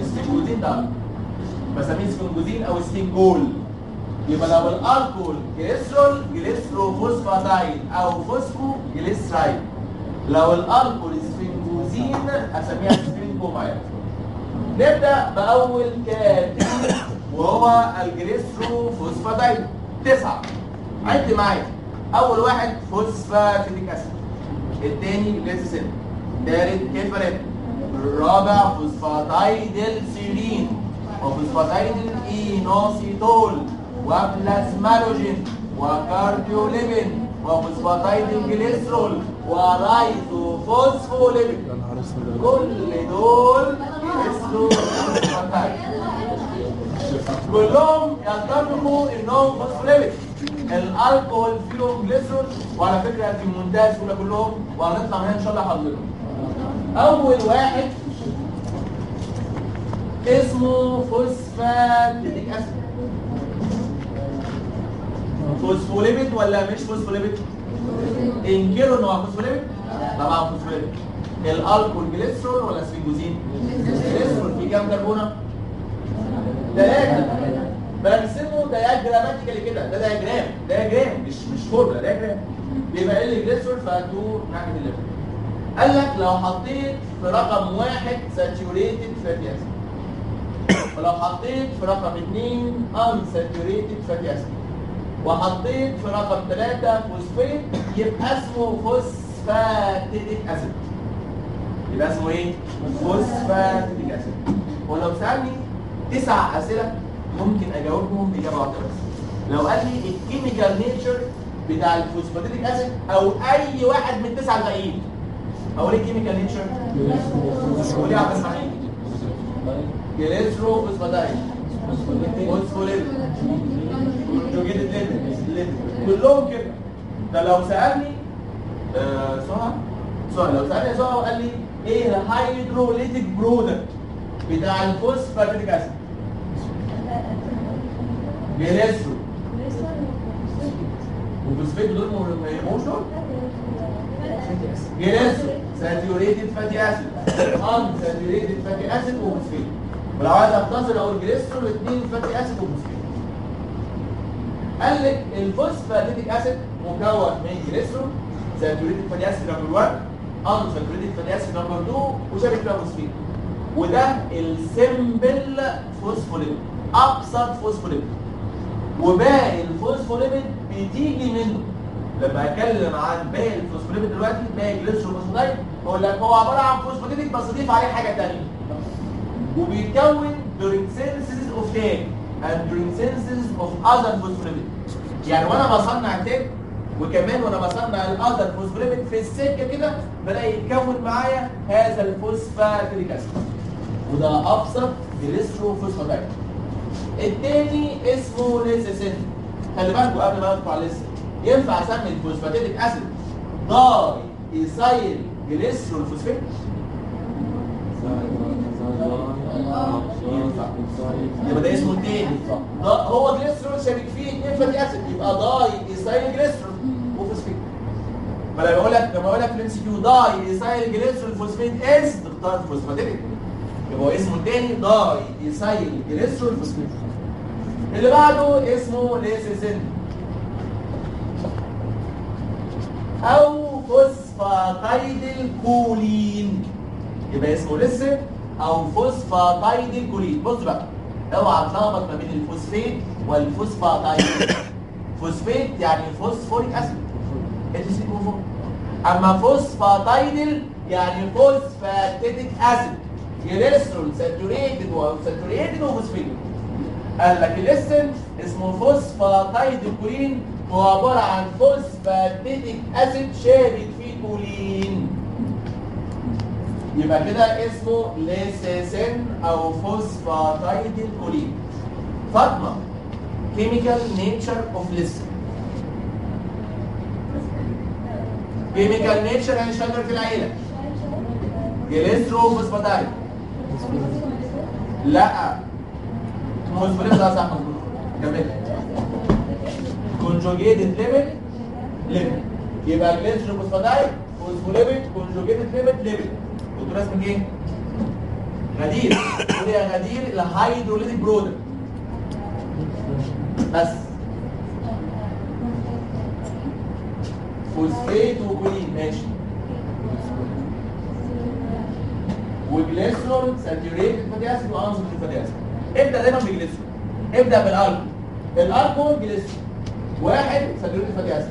السفنجوزين ده بسميه سفنجوزين او سفنجول. يبقى لو الالكول جليسرول جليسرو فوسفاتايد او فوسفو جليسرايد، لو الالكول سفنجوزين اسميها سفنجومايلين. نبدا باول كاتب وهو الجليسرو فوسفاتايد. 9. عد معايا. اول واحد فوسفاتيك اسيد، الثاني ليسين، الثالث كيفرين، الرابع فوسفاتايد السيرين وفوسفاتايد الاينوسيتول وبلازمالوجين وكارديوليبين وفوسفاتايد الجليسرول ورايزو فوسفوليبين. كل دول جليسرو فوسفاتايد، كلهم يتفقوا انهم فوسفوليبيد. الالكوهول فيهم جليسرول، وعلى فكره في منتهى السهوله كلهم، وهنطلع من هنا ان شاء الله حضرتك. اول واحد اسمه فوسفاتيك اسيد. فوسفوليبيد ولا مش فوسفوليبيد؟ انكروا ان هو فوسفوليبيد؟ طبعا فوسفوليبيد. الالكول جليسرول ولا سفنجوزين؟ جليسرول. في كام كربونه؟ 3. برسمه دياجراماتيكالي كده، ده دياجرام مش فورمولا، دياجرام. بيبقى ال جليسرول فهتدور ناحيه الليفت. قال لك لو حطيت في رقم 1 ساتيوريتد فاتي اسيد، ولو حطيت في رقم 2 انساتيوريتد فاتي اسيد، وحطيت في رقم 3 فوسفيت، يبقى اسمه فوسفاتيك اسيد. يبقى اسمه ايه؟ فوسفاتيك اسيد. ولو سألني 9 اسئله ممكن اجاوبهم باجابه واحده بس. لو قال لي الكيميكال نيتشر بتاع الفوسفاتيك اسيد او اي واحد من 9 الباقيين، اقول ايه الكيميكال نيتشر؟ قول يا عبد الحميد. جليسرو فوسفاتايد، فوسفوليبيد، كونجوجيتد ليبيد، كلهم كده. ده لو سالني سؤال لو سالني سؤال وقال لي ايه الهيدروليتيك برودكت بتاع الفوسفاتيك اسيد؟ جليسرو وفوسفيت دول ما يهموش دول؟ جليسرو ساتيوريتد فاتي اسيد، ان ساتيوريتد فاتي اسيد وفوسفيت. ولو عايز اختصر اقول جليسرو 2 فاتي اسيد وفوسفيت. قال لك الفوسفاتيك اسيد مكون من جليسرو ساتيوريتد فاتي اسيد نمبر 1، ان ساتيوريتد فاتي اسيد نمبر 2، وشابك فيها فوسفيت. وده السمبل فوسفوليبيد، ابسط فوسفوليبيد. وباقي الفوسفوليبيد بتيجي منه. لما اتكلم عن باقي الفوسفوليبيد دلوقتي، باقي جليسرول فوسفاتايد، بقول لك هو عباره عن فوسفاتيك بس اضيف عليه حاجه ثانيه. وبيتكون during synthesis of tape and during synthesis of other phospholipid. يعني وانا بصنع تيب وكمان وانا بصنع الاذر فوسفوليبيد في السكه كده بلاقي يتكون معايا هذا الفوسفاتيك اسيد. وده ابسط جليسرو فوسفاتايد. الثاني اسمه ليسيسين. خلي بالكوا قبل ما ادخل على الليسين، ينفع اسمي الفوسفاتيك اسيد داي ايثايل جليسرول فوسفيت؟ يبقى ده اسمه الثاني. هو جليسرول شابك فيه 2 فاتي اسيد، يبقى داي ايثايل جليسرول وفوسفيت. فلما بقول لك في الام سي كيو داي ايثايل جليسرول فوسفيت اس، تختار فوسفاتيك. يبقى هو اسمه الثاني داي ايثايل جليسرول فوسفيت. اللي بعده اسمه ليسيسين او فوسفاتايد الكولين. يبقى اسمه ليسين او فوسفاتايد الكولين. بص بقى، اوعى تلخبط ما بين الفوسفيت والفوسفاتايد. فوسفيت يعني فوسفوريك اسيد، اما فوسفاتايد يعني فوسفاتيك اسيد، جليسرول ساتوريتد وساتوريتد وفوسفيت. قال لك الليسن اسمه فوسفاتايد الكولين، هو عباره عن فوسفاتيك اسيد شابك كولين. يبقى كده اسمه ليسيسين او فوسفاتايد الكولين. فاطمه chemical nature of lysine. chemical nature يعني شجرة العيلة. جليسروفوسفاتايد. لا فوسفوليبيد ده صح مظبوط. كمل. كونجوجيتد ليبيد. يبقى جليسروفوسفاتايد فوسفوليبيد كونجوجيتد ليبيد. دكتور اسمك ايه؟ غدير. قول يا غدير الهيدروليتيك برودكت. بس فوسفيت وكولين ماشي. وجليسرول ساتيوريتد فاتي اسيد وانساتوريتد فاتي اسيد. ابدا دايما بجليسرول. ابدا بالالكول. الالكول جليسرول. واحد ساتيوريتد فاتي اسيد.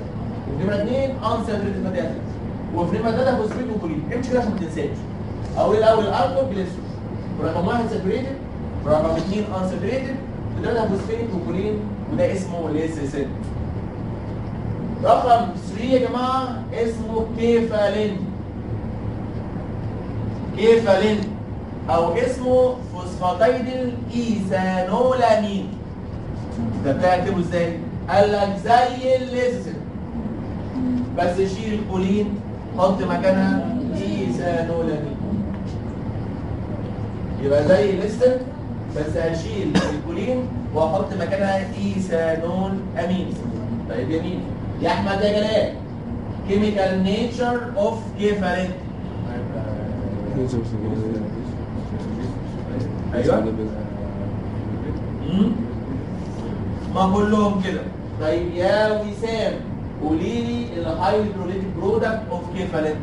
ونمره اثنين انساتوريتد فاتي اسيد. وفي نمره ثلاثه فوسفيت وكولين. امشي كده عشان ما تنساش. اول الالكول جليسرول. ورقم واحد ساتيوريتد. ورقم اثنين انساتوريتد. وثلاثه فوسفيت وكولين وده اسمه ليسيسين. رقم 3 يا جماعه اسمه كيفالين. كيفالين او اسمه فوسفاتيد الايثانولامين. ده بتكتبه ازاي؟ قال لك زي الليسيسين بس شيل الكولين حط مكانها ايثانولامين. يبقى زي الليسيسين بس هشيل الكولين واحط مكانها ايثانول امين. طيب جميل يا احمد يا جلال. كيميكال نيتشر اوف كيفالين. ايوه ما كلهم كده. طيب يا وسام قولي لي الهيدروليتيك برودكت اوف كيفالين.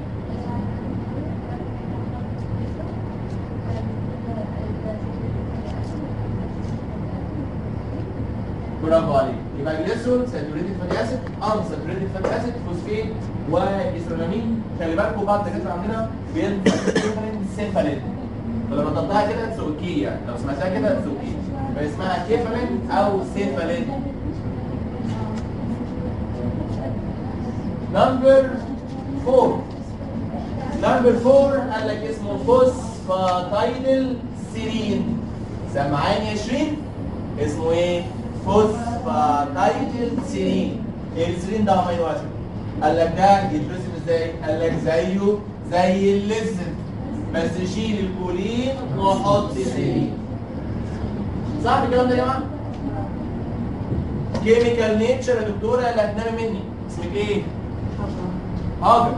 برافو عليك. يبقى جليسرول ساتوريتد فاتي اسيد انساتوريتد فاتي اسيد فوسفيت وايثرونامين. خلي بالكم بعض الدكاتره عندنا بينطق كيفالين سيفالين. فلما تنطقها كده اتس اوكي يعني لو سمعتها كده اتس اوكي. فاسمها كيفالين او سيفالين. نمبر 4. نمبر 4 قال لك اسمه فوسفاتايدل سيرين. سمعاني يا شيرين؟ اسمه ايه؟ فوسفاتايدل سيرين. ايه السيرين ده امينو اسيد؟ قال لك ده يترسم ازاي؟ قال لك زيه زي الليسين بس شيل الكولين وحط سيرين. صح الكلام ده يا جماعه؟ كيميكال نيتشر يا دكتوره اللي هتنامي مني. اسمك ايه؟ هاجر.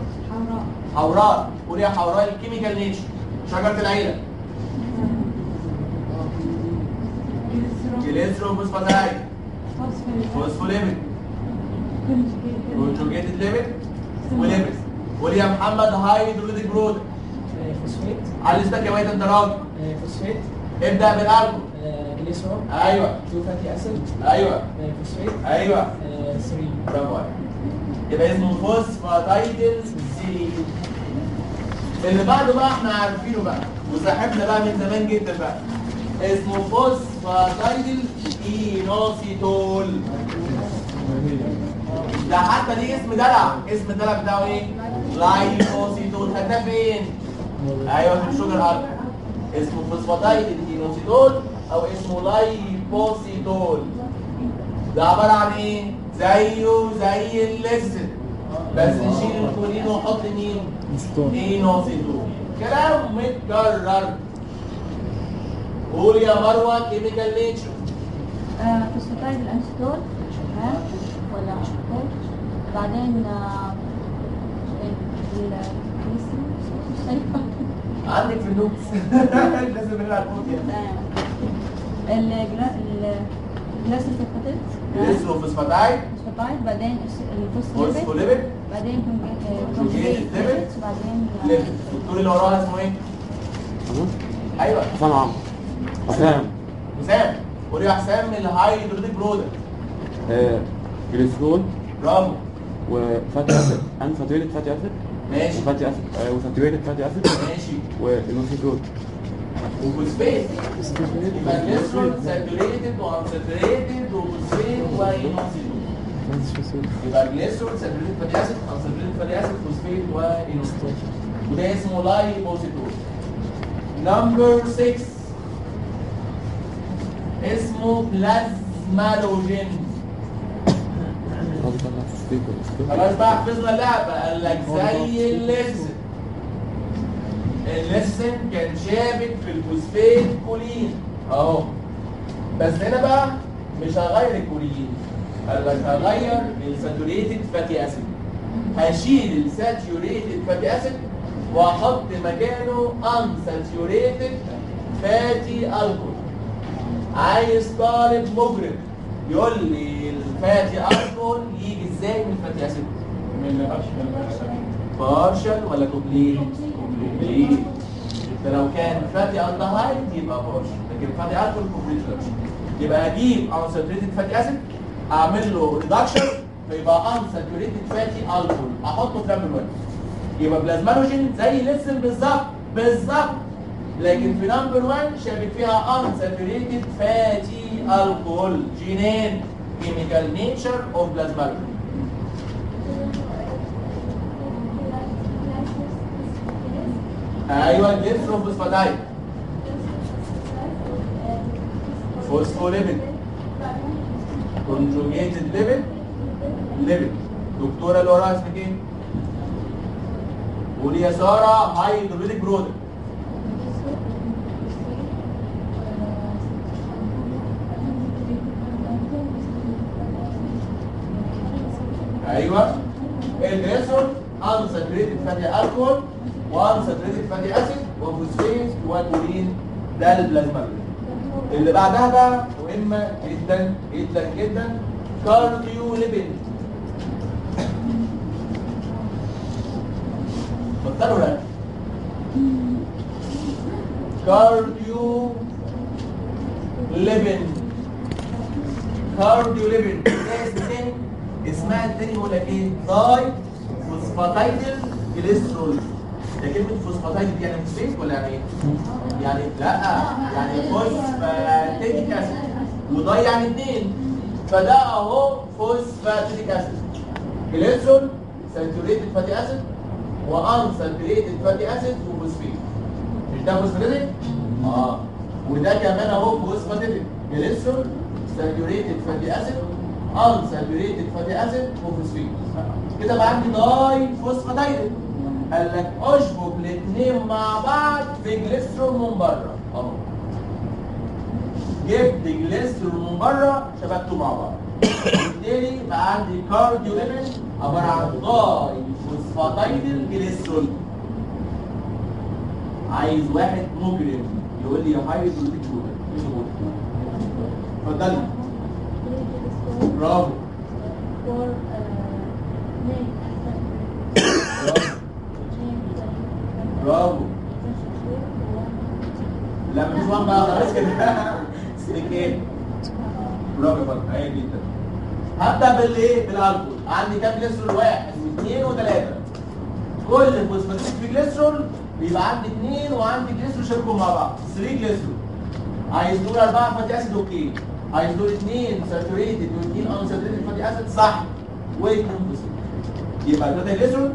حوراء. قولي يا حوراء الكيميكال نيتشر. شجره العيله. جليسروفوسفاتايد فوسفوليبيد كونجوجيتد ليبيد وليبيد. قولي يا محمد هيدروليتيك برودكت. فوسفيت. على اسمك يا ميت انت راجل. فوسفيت. ابدا بالالكول. جليسرول. ايوه. 2 فاتي اسيد. ايوه. فوسفيت. ايوه. 3. برافو عليك. يبقى اسمه فوسفاتايدل سيرين. اللي بعده بقى احنا عارفينه بقى وصاحبنا بقى من زمان جدا بقى. اسمه فوسفاتايدل اينوسيتول. ده حتى ليه اسم دلع. اسم الدلع بتاعه ايه؟ لايبوسيتول. خدناه فين؟ ايوه في الشجر الارض. اسمه فوسفاتايدل اينوسيتول او اسمه لايبوسيتول. ده عباره عن ايه؟ زيه زي الليسين بس نشيل الكولين ونحط مين؟ اينوسيتول. كلام متكرر. قول يا مروه كيميكال نيتشر. فوسفاتايد الانستول تمام ولا انستول. بعدين عندك في النوتس. لازم نلعب النوت يعني. الجلاسيفيكاتيد جليسروفوسفاتايد بعدين فوسفوليبيد بعدين كونجوجيتد ليبيد بعدين ليبيد. الدكتور اللي وراها اسمه ايه؟ ايوه حسام عمرو. حسام. حسام. قول يا حسام الهيدروليتيك برودكت. جليسرول برافو. وفاتي اسيد انساتوريتد فاتي اسيد ماشي. وفاتي اسيد وساتوريتد فاتي اسيد ماشي. والانوسيتول وفوسفيت. يبقى جليسرول ساتوريتد وانساتوريتد وفوسفيت واينوسيتول. يبقى جليسرول ساتوريتد فاتي اسيد انساتوريتد فاتي اسيد فوسفيت وانوستيت، وده اسمه لايبوسيتوز. نمبر 6 اسمه بلازمالوجين. خلاص بقى حفظنا اللعبه. قال لك زي الليسن، الليسن كان شابك في الفوسفات كولين اهو، بس هنا بقى مش هغير الكولين، قال لك هغير الساتوريتد فاتي اسيد، هشيل الساتوريتد فاتي اسيد واحط مكانه unsaturated fatty alcohol. عايز طالب مجرم يقول لي الفاتي الكحول يجي ازاي من الفاتي اسيد؟ من بارشل ولا كومبليت؟ كومبليت. ده لو كان فاتي الدهايد يبقى بارشل، لكن فاتي الكحول كومبليت ريدكشن. يبقى اجيب unsaturated فاتي اسيد اعمل له ريدكشن فيبقى unsaturated فاتي الكحول احطه في نمبر 1. يبقى بلازمالوجين زي ليسن بالظبط، لكن في نمبر 1 شابك فيها unsaturated fatty alcohol. جينين chemical nature of plasmalogen. ايوه جليسروفوسفاتايد، فوسفوليبيد، conjugated lipid. دكتوره اللي وراها اسمك ايه؟ قولي يا ساره. هيدروجينيك برودكت. ايوه الجليسرول unsaturated fatty alcohol وunsaturated fatty acid وفوسفات وكولين، ده البلازمالوجين. اللي بعدها بقى مهمه جدا جدا جدا، كارديوليبيد. فكروا ده كارديوليبيد. كارديوليبيد ده اسم تاني، اسمها التاني يقول لك ايه؟ داي فوسفاتايدل جليسرول. ده كلمه فوسفاتايدل دي يعني فوسفات ولا يعني ايه؟ يعني لا، يعني فوسفاتيك اسيد، وداي يعني اثنين، فده اهو فوسفاتيك اسيد. جليسرول ساتوريتد فاتي اسيد وانساتوريتد فاتي اسيد وفوسفات. مش ده فوسفاتيك؟ وده كمان اهو فوسفاتيك. جليسرول ساتوريتد فاتي اسيد unsaturated fatty acid وفوسفات. كده بقى عندي داي فوسفاتايد. قال لك اشبك الاثنين مع بعض في جليسرول من بره اهو. جبت جليسرول من بره شبكته مع بعض. بالتالي بقى عندي كارديوليبيد عباره عن داي فوسفاتايد جليسرول. عايز واحد مجرم يقول لي يا هيدروجينيك برودكت. اتفضلي. برافو. برافو. لا مفيش واحد بقى خلاص كده. اسمك ايه؟ برافو يا فندم، هايل جدا. هبدا بالايه؟ بالالكول. عندي كام جليسرول؟ 1 و2 و3. كل فوسفاتيك في جليسرول بيبقى عندي 2 وعندي جليسرول شاركهم مع بعض 3 جليسرول. عايز دول 4 فاتي اسيد اوكي. عايز دول 2 ساتوريتد و2 unsaturated فاتي اسيد صح، و2 فوسفات. يبقى 3 جليسرول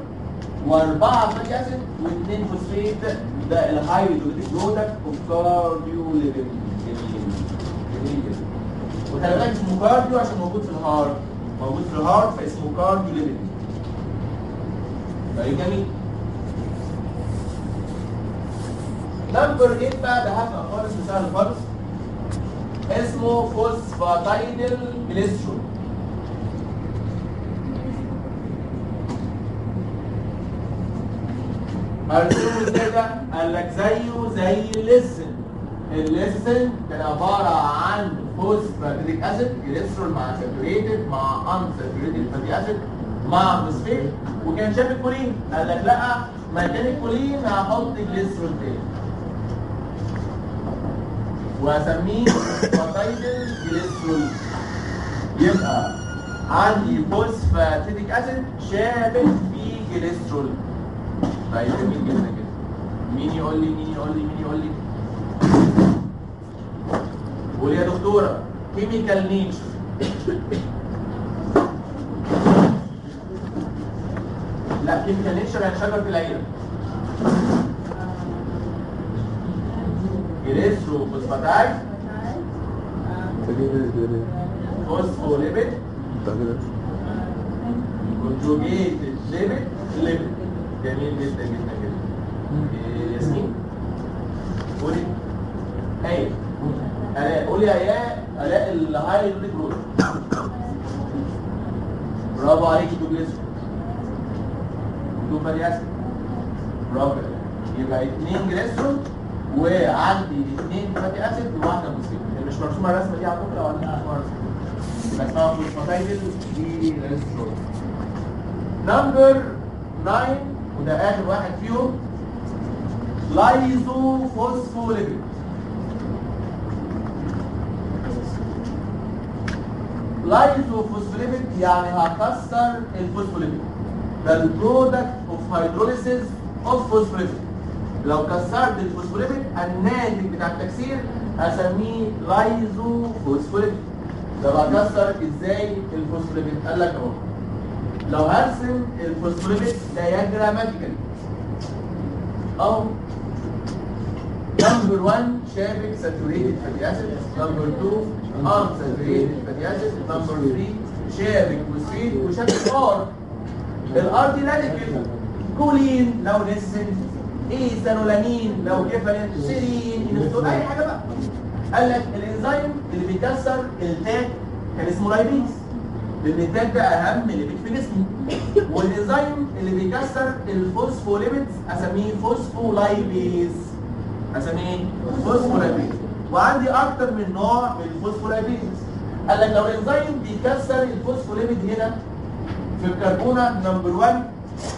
و4 فاتي اسيد و2 فوسفات. ده الهيدروجينيك برودكت اوف كارديوليبيد. جميل جدا. وخلي بالك اسمه كارديو عشان موجود في الهارت، موجود في الهارت فاسمه كارديوليبيد. طيب جميل. نمبر 8 بقى ده هفهم خالص وسهل خالص، اسمه فوسفاتايدل جليسرول. هرسمه ازاي ده؟ قال لك زيه زي الليسن. الليسن كان عباره عن فوسفاتيك اسيد جليسرول مع ساتوريتد مع انساتوريتد فاتي اسيد مع فوسفات، وكان شاف الكولين. قال لك لا، مكان الكولين هحط جليسرول تاني واسميه فوسفاتايدل جليسرول. يبقى عندي فوسفاتيك اسيد شابك في جليسرول. طيب جميل جدا كده. مين يقول لي؟ قول يا دكتوره. كيميكال نيتشر. لا كيميكال نيتشر يعني شجره العيله. جليسرو فوسفاتايد فوسفوليبيد كونجوجيتد ليبيد. جميل جدا جدا جدا. ياسمين قولي. ايوه الاء. قولي يا الاء الهايدروجين جروب. برافو عليكي. تو جليسرو تو فاتي اسيد. برافو. يبقى 2 جليسرو وعندي 2 فاتي اسيد وواحده فوسفيت. مش مرسومه الرسمه دي على فكره ولا مش مرسومه؟ يبقى اسمها فوسفاتايد جليسرول. نمبر 9 وده اخر واحد فيهم لايزو فوسفوليبيد. لايزو فوسفوليبيد يعني هكسر الفوسفوليبيد. ده البرودكت اوف هيدروليسيس اوف فوسفوليبيد. لو كسرت الفوسفوليبيد الناتج بتاع التكسير اسميه لايزو فوسفوليبيد. ده بكسر ازاي الفوسفوليبيد؟ قال لك اهو لو هرسم الفوسفوليبيد دايجراماتيكالي اهو. نمبر 1 شابك ساتوريتد فاتي اسيد، نمبر 2 ان ساتوريتد فاتي اسيد، نمبر 3 شابك فوسفيت وشابك ار. الار دي راديكال. كولين لو نسن، ايثانولامين لو كيفالين، سيرين، انستول، اي حاجه بقى. قال لك الانزيم اللي بيكسر التاج كان اسمه لايبيز، لان التاج ده اهم ليبيد في جسمي. والانزيم اللي بيكسر الفوسفوليبيدز اسميه فوسفولايبيز. اسميه فوسفولايبيز. وعندي اكتر من نوع من الفوسفولايبيز. قال لك لو الانزيم بيكسر الفوسفوليبيد هنا في الكربونه نمبر 1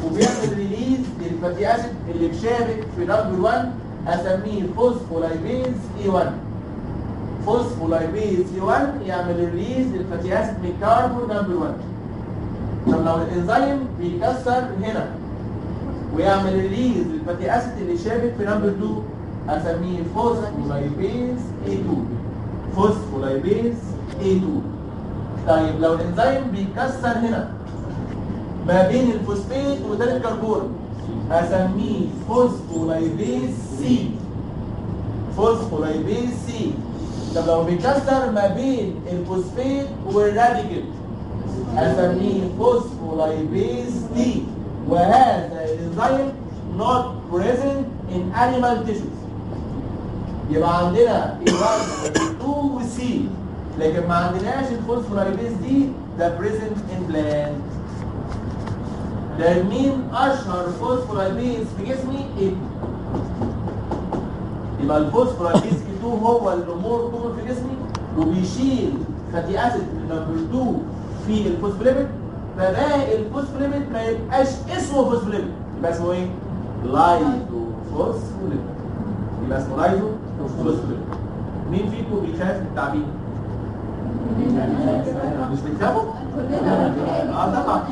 وبيعمل ريليز للفاتي اسيد اللي بشابك في نمبر 1 اسميه فوسفولايبيز اي 1. فوسفولايبيز اي 1 يعمل ريليز للفاتي اسيد من كاربون نمبر 1. طب لو الانزيم بيكسر هنا ويعمل ريليز للفاتي اسيد اللي شابك في نمبر 2 اسميه فوسفولايبيز اي 2. فوسفولايبيز اي 2. طيب لو الانزيم بيكسر هنا ما بين الفوسفيت وثاني الكربون اسميه فوسفولايبيز سي. فوسفولايبيز سي. طب لو بيكسر ما بين الفوسفيت والراديكال اسميه فوسفولايبيز دي. وهذا الانزيم not present in animal tissues. يبقى عندنا A1 و2 و C لكن ما عندناش الفوسفولايبيز دي ده present in plant. ده مين اشهر فوسفولايبيز في جسمي؟ A2. يبقى الفوسفولايبيز A2 هو اللي مور طول في جسمي وبيشيل فاتي اسيد من نمبر 2 في الفوسفوليبيد. فباقي الفوسفوليبيد ما يبقاش اسمه فوسفوليبيد، يبقى اسمه ايه؟ لايزو فوسفوليبيد. يبقى اسمه لايزو فوسفوليبيد. مين فيكم بيخاف من التعبين؟ مش بتخافوا؟ اه طبعا.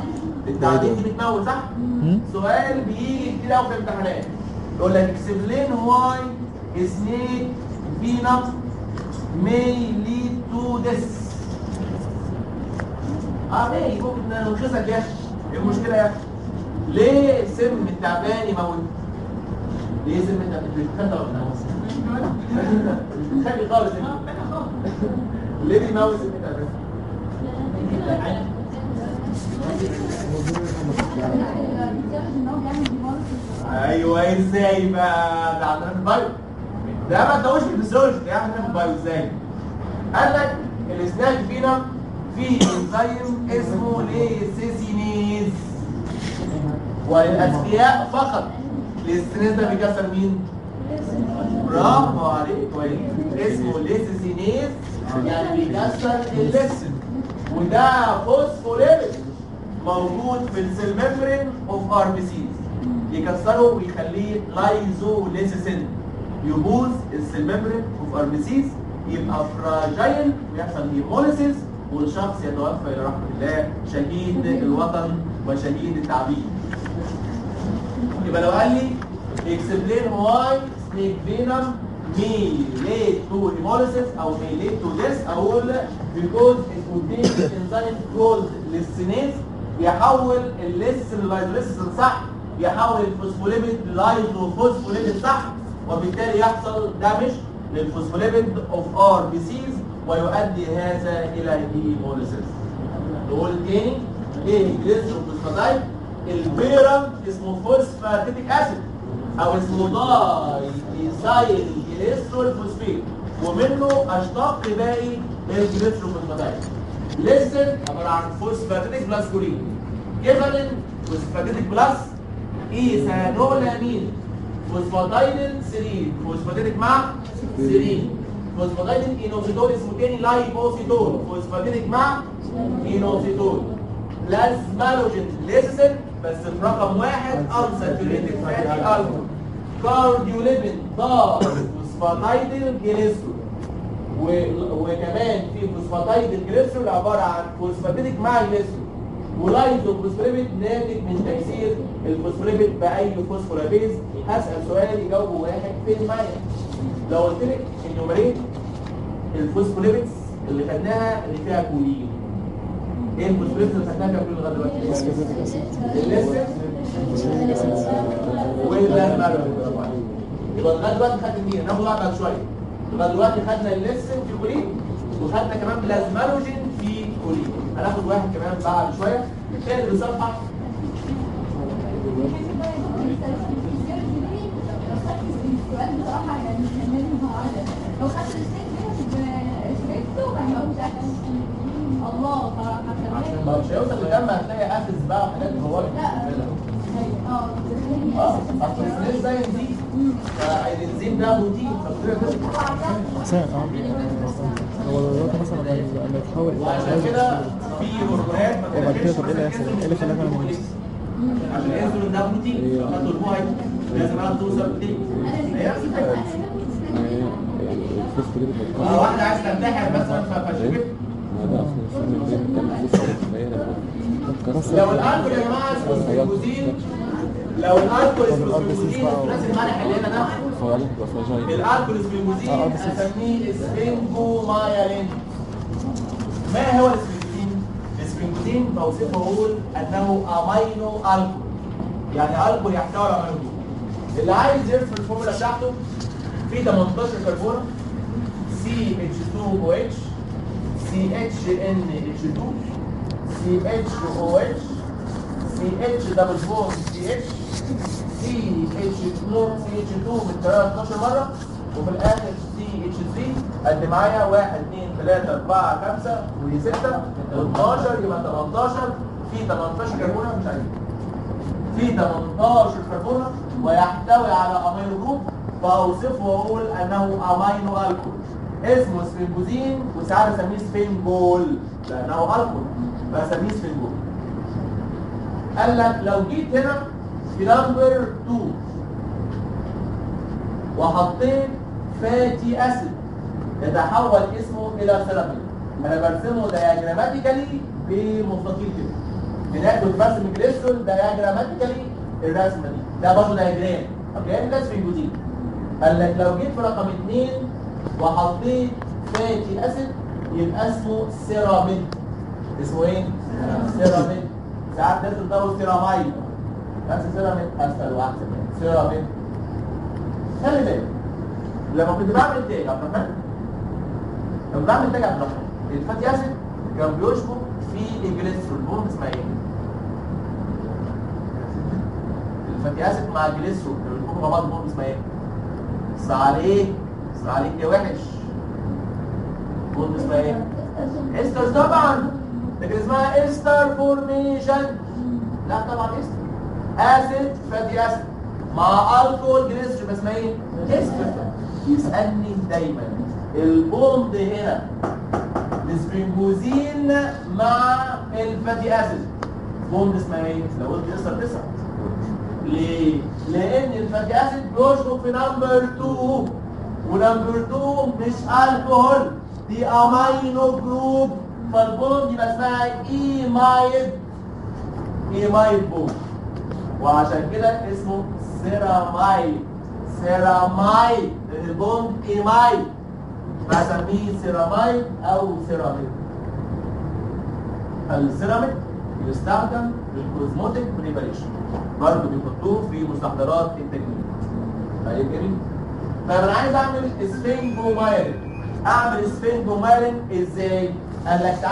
التعبين دي بتموت صح؟ سؤال بيجي كتير قوي في الامتحانات يقول لك اكسبلين واي سنيك فينم may lead to death. ماشي ممكن نلخصك يا اخي. ايه المشكله يا اخي؟ ليه سم التعبان يموت؟ ليه سم التعبان؟ مش بتخاف ولا مش بتخافي خالص انت؟ ليه بيموت سم التعبان؟ ايوه ازاي بقى؟ ده عندنا في البايو. ده ما تدوش في الفسيولوجي، ده عندنا في البايو ازاي؟ قال لك الاسناك فينا في انزيم اسمه ليسيسينيز وللاذكياء فقط. ليسيسينيز ده بيكسر مين؟ برافو عليك كويس. اسمه ليسيسينيز يعني بيكسر الليسين وده فوسفوليبيد موجود في السيل ميمبرين اوف ار بي سيز. يكسره ويخليه لايزوليسيسين يبوظ السيل ميمبرين اوف ار بي سيز يبقى فراجايل ويحصل هيموليسيس والشخص يتوفى الى رحمه الله شهيد الوطن وشهيد التعبير. يبقى لو قال لي explain why snake venom may lead to hemolysis او may lead to death اقول because it contains enzyme called lysine يحول الليسن للايزوليسين صح، يحول الفوسفوليبيد لايزوفوسفوليبيد صح، وبالتالي يحصل دامج للفوسفوليبيد اوف ار بي سيز ويؤدي هذا الى هيموليسيس. نقول تاني ايه الجليسروفوسفاتايد؟ البيرم اسمه فوسفاتيك اسيد او اسمه داي ايثايل جليسرول فوسفيت، ومنه اشتق باقي الجليسروفوسفاتايد. ليسن عباره عن فوسفاتيك بلس كورين، كيفالين فوسفاتيك بلس ايثانولامين، فوسفاتايدين سيرين، فوسفاتيك مع سيرين، فوسفاتايدين اينوسيتول اسمه تاني لايبوسيتول، فوسفاتيك مع اينوسيتول. بلازمالوجين ليسن بس في رقم 1 انساتوريتد فاتي الكحول. كارديوليبين فوسفاتايدين جليسرول، وكمان في فوسفاتايدين جليسرول عباره عن فوسفاتيك مع جليسرول، ولايزوفوسفوليبيد ناتج من تكسير الفوسفوليبيد باي فوسفولابيز. هسال سؤال يجاوبه واحد فين معايا. لو قلت لك انيوميريت الفوسفوليبيدز اللي خدناها اللي فيها كولين، ايه الفوسفوليبيدز اللي خدناها فيها كولين لغايه دلوقتي؟ الليسن والبلازمالوجين. يبقى لغايه دلوقتي خدنا مين؟ ناخد واحد بعد شويه. لغايه دلوقتي خدنا الليسن في كولين، وخدنا كمان بلازمالوجين في كولين. هناخد واحد كمان بعد شويه. الثاني بصفحه لو خدت الله عشان ما مش هيوصل لجنب هتلاقي اسس بقى وحاجات جوه. اصل السنين زي دي فالانزيم ده بروتين حسين هو دلوقتي مثلا لما يتحول وعشان كده في هرمونات ما وبعد كده بتتكلمش طب ايه اللي هيحصل؟ ايه اللي خلاك انا نموت؟ عشان الانسولين ده بروتين، خدوا البوهاي لازم انا توصل بروتين. هي نفس الفكره. يعني الفوسفوليبيد واحده عايز تنتحر مثلا فشبك. هذا اصلا الفوسفوليبيد كان فوسفوليبيد لو الالكول يا جماعه اسمه سبنجوزين، لو الالكول اسمه سبنجوزين الثلاثي المالح اللي هنا ده فوالح بفرجاين الالكول سبنجوزين اسميه سبنجومايلين. ما هو السبنجوزين؟ السبنجوزين توصيفه اقول انه امينو الكول، يعني الكول يحتوي على امينو. اللي عايز يرسم الفورمولا بتاعته في 18 كربون CH2OH CHNH2 CHOH CH دبل بوند CH CH2 متكررة 12 مرة، وفي الآخر CH3. قد معايا 1 2 3 4 5 و6 12 يبقى 18. في 18 كربونة مش عايزين، في 18 كربونة ويحتوي على امينو جروب، فاوصفه واقول انه امينو الكول اسمه سفنجوزين، وساعات اسميه سفنجول لانه الكول فاسميه سفنجول. قال لك لو جيت هنا في نمبر 2 وحطيت فاتي اسيد يتحول اسمه الى سيراميد، انا برسمه دياجراماتيكالي بمستطيل كده. بناخد برسم الجليسرول دياجراماتيكالي الرسمه دي، ده برضه دياجرام. اوكي ده سفنجوزين. قال لك لو جيت في رقم 2 وحطيت فاتي اسيد يبقى اسمه سيراميد. اسمه ايه؟ سيراميد. ساعات الناس بتدور سيراميد، نفس سيراميد اسهل واحسن. سيراميد. خلي بالك لما كنت بعمل تاج عبد الرحمن، لما بعمل تاج عبد الرحمن الفاتي اسيد كان بيشبك في الجليسرول بوند اسمها ايه؟ الفاتي اسيد مع الجليسرول كانوا بيشبكوا مع بعض بوند اسمها ايه؟ اسمع عليك يا وحش. بوند اسمها ايه؟ استر طبعا، لكن اسمها استر فورميشن. لا طبعا استر اسيد فاتي اسيد مع الكول جليسرول اسمها ايه؟ استر. يسألني دايما البوند هنا السفنجوزين مع الفاتي اسيد بوند اسمها ايه؟ لو قلت استر 9. ليه؟ لان الفاتي اسيد بيشبك في نمبر 2، ونمبر 2 مش الكحول، دي امينو جروب، فالبوند يبقى اسمها ايمايد بوند، وعشان كده اسمه سيراميد. لان البوند ايمايد بسميه سيراميد او سيراميد. السيراميد يستخدم للكوزموتيك بريباريشن، برضه بيحطوه في مستحضرات التجميل. طيب جميل. طيب انا عايز اعمل سفنجومايلين. اعمل سفنجومايلين ازاي؟ قال لك تعالى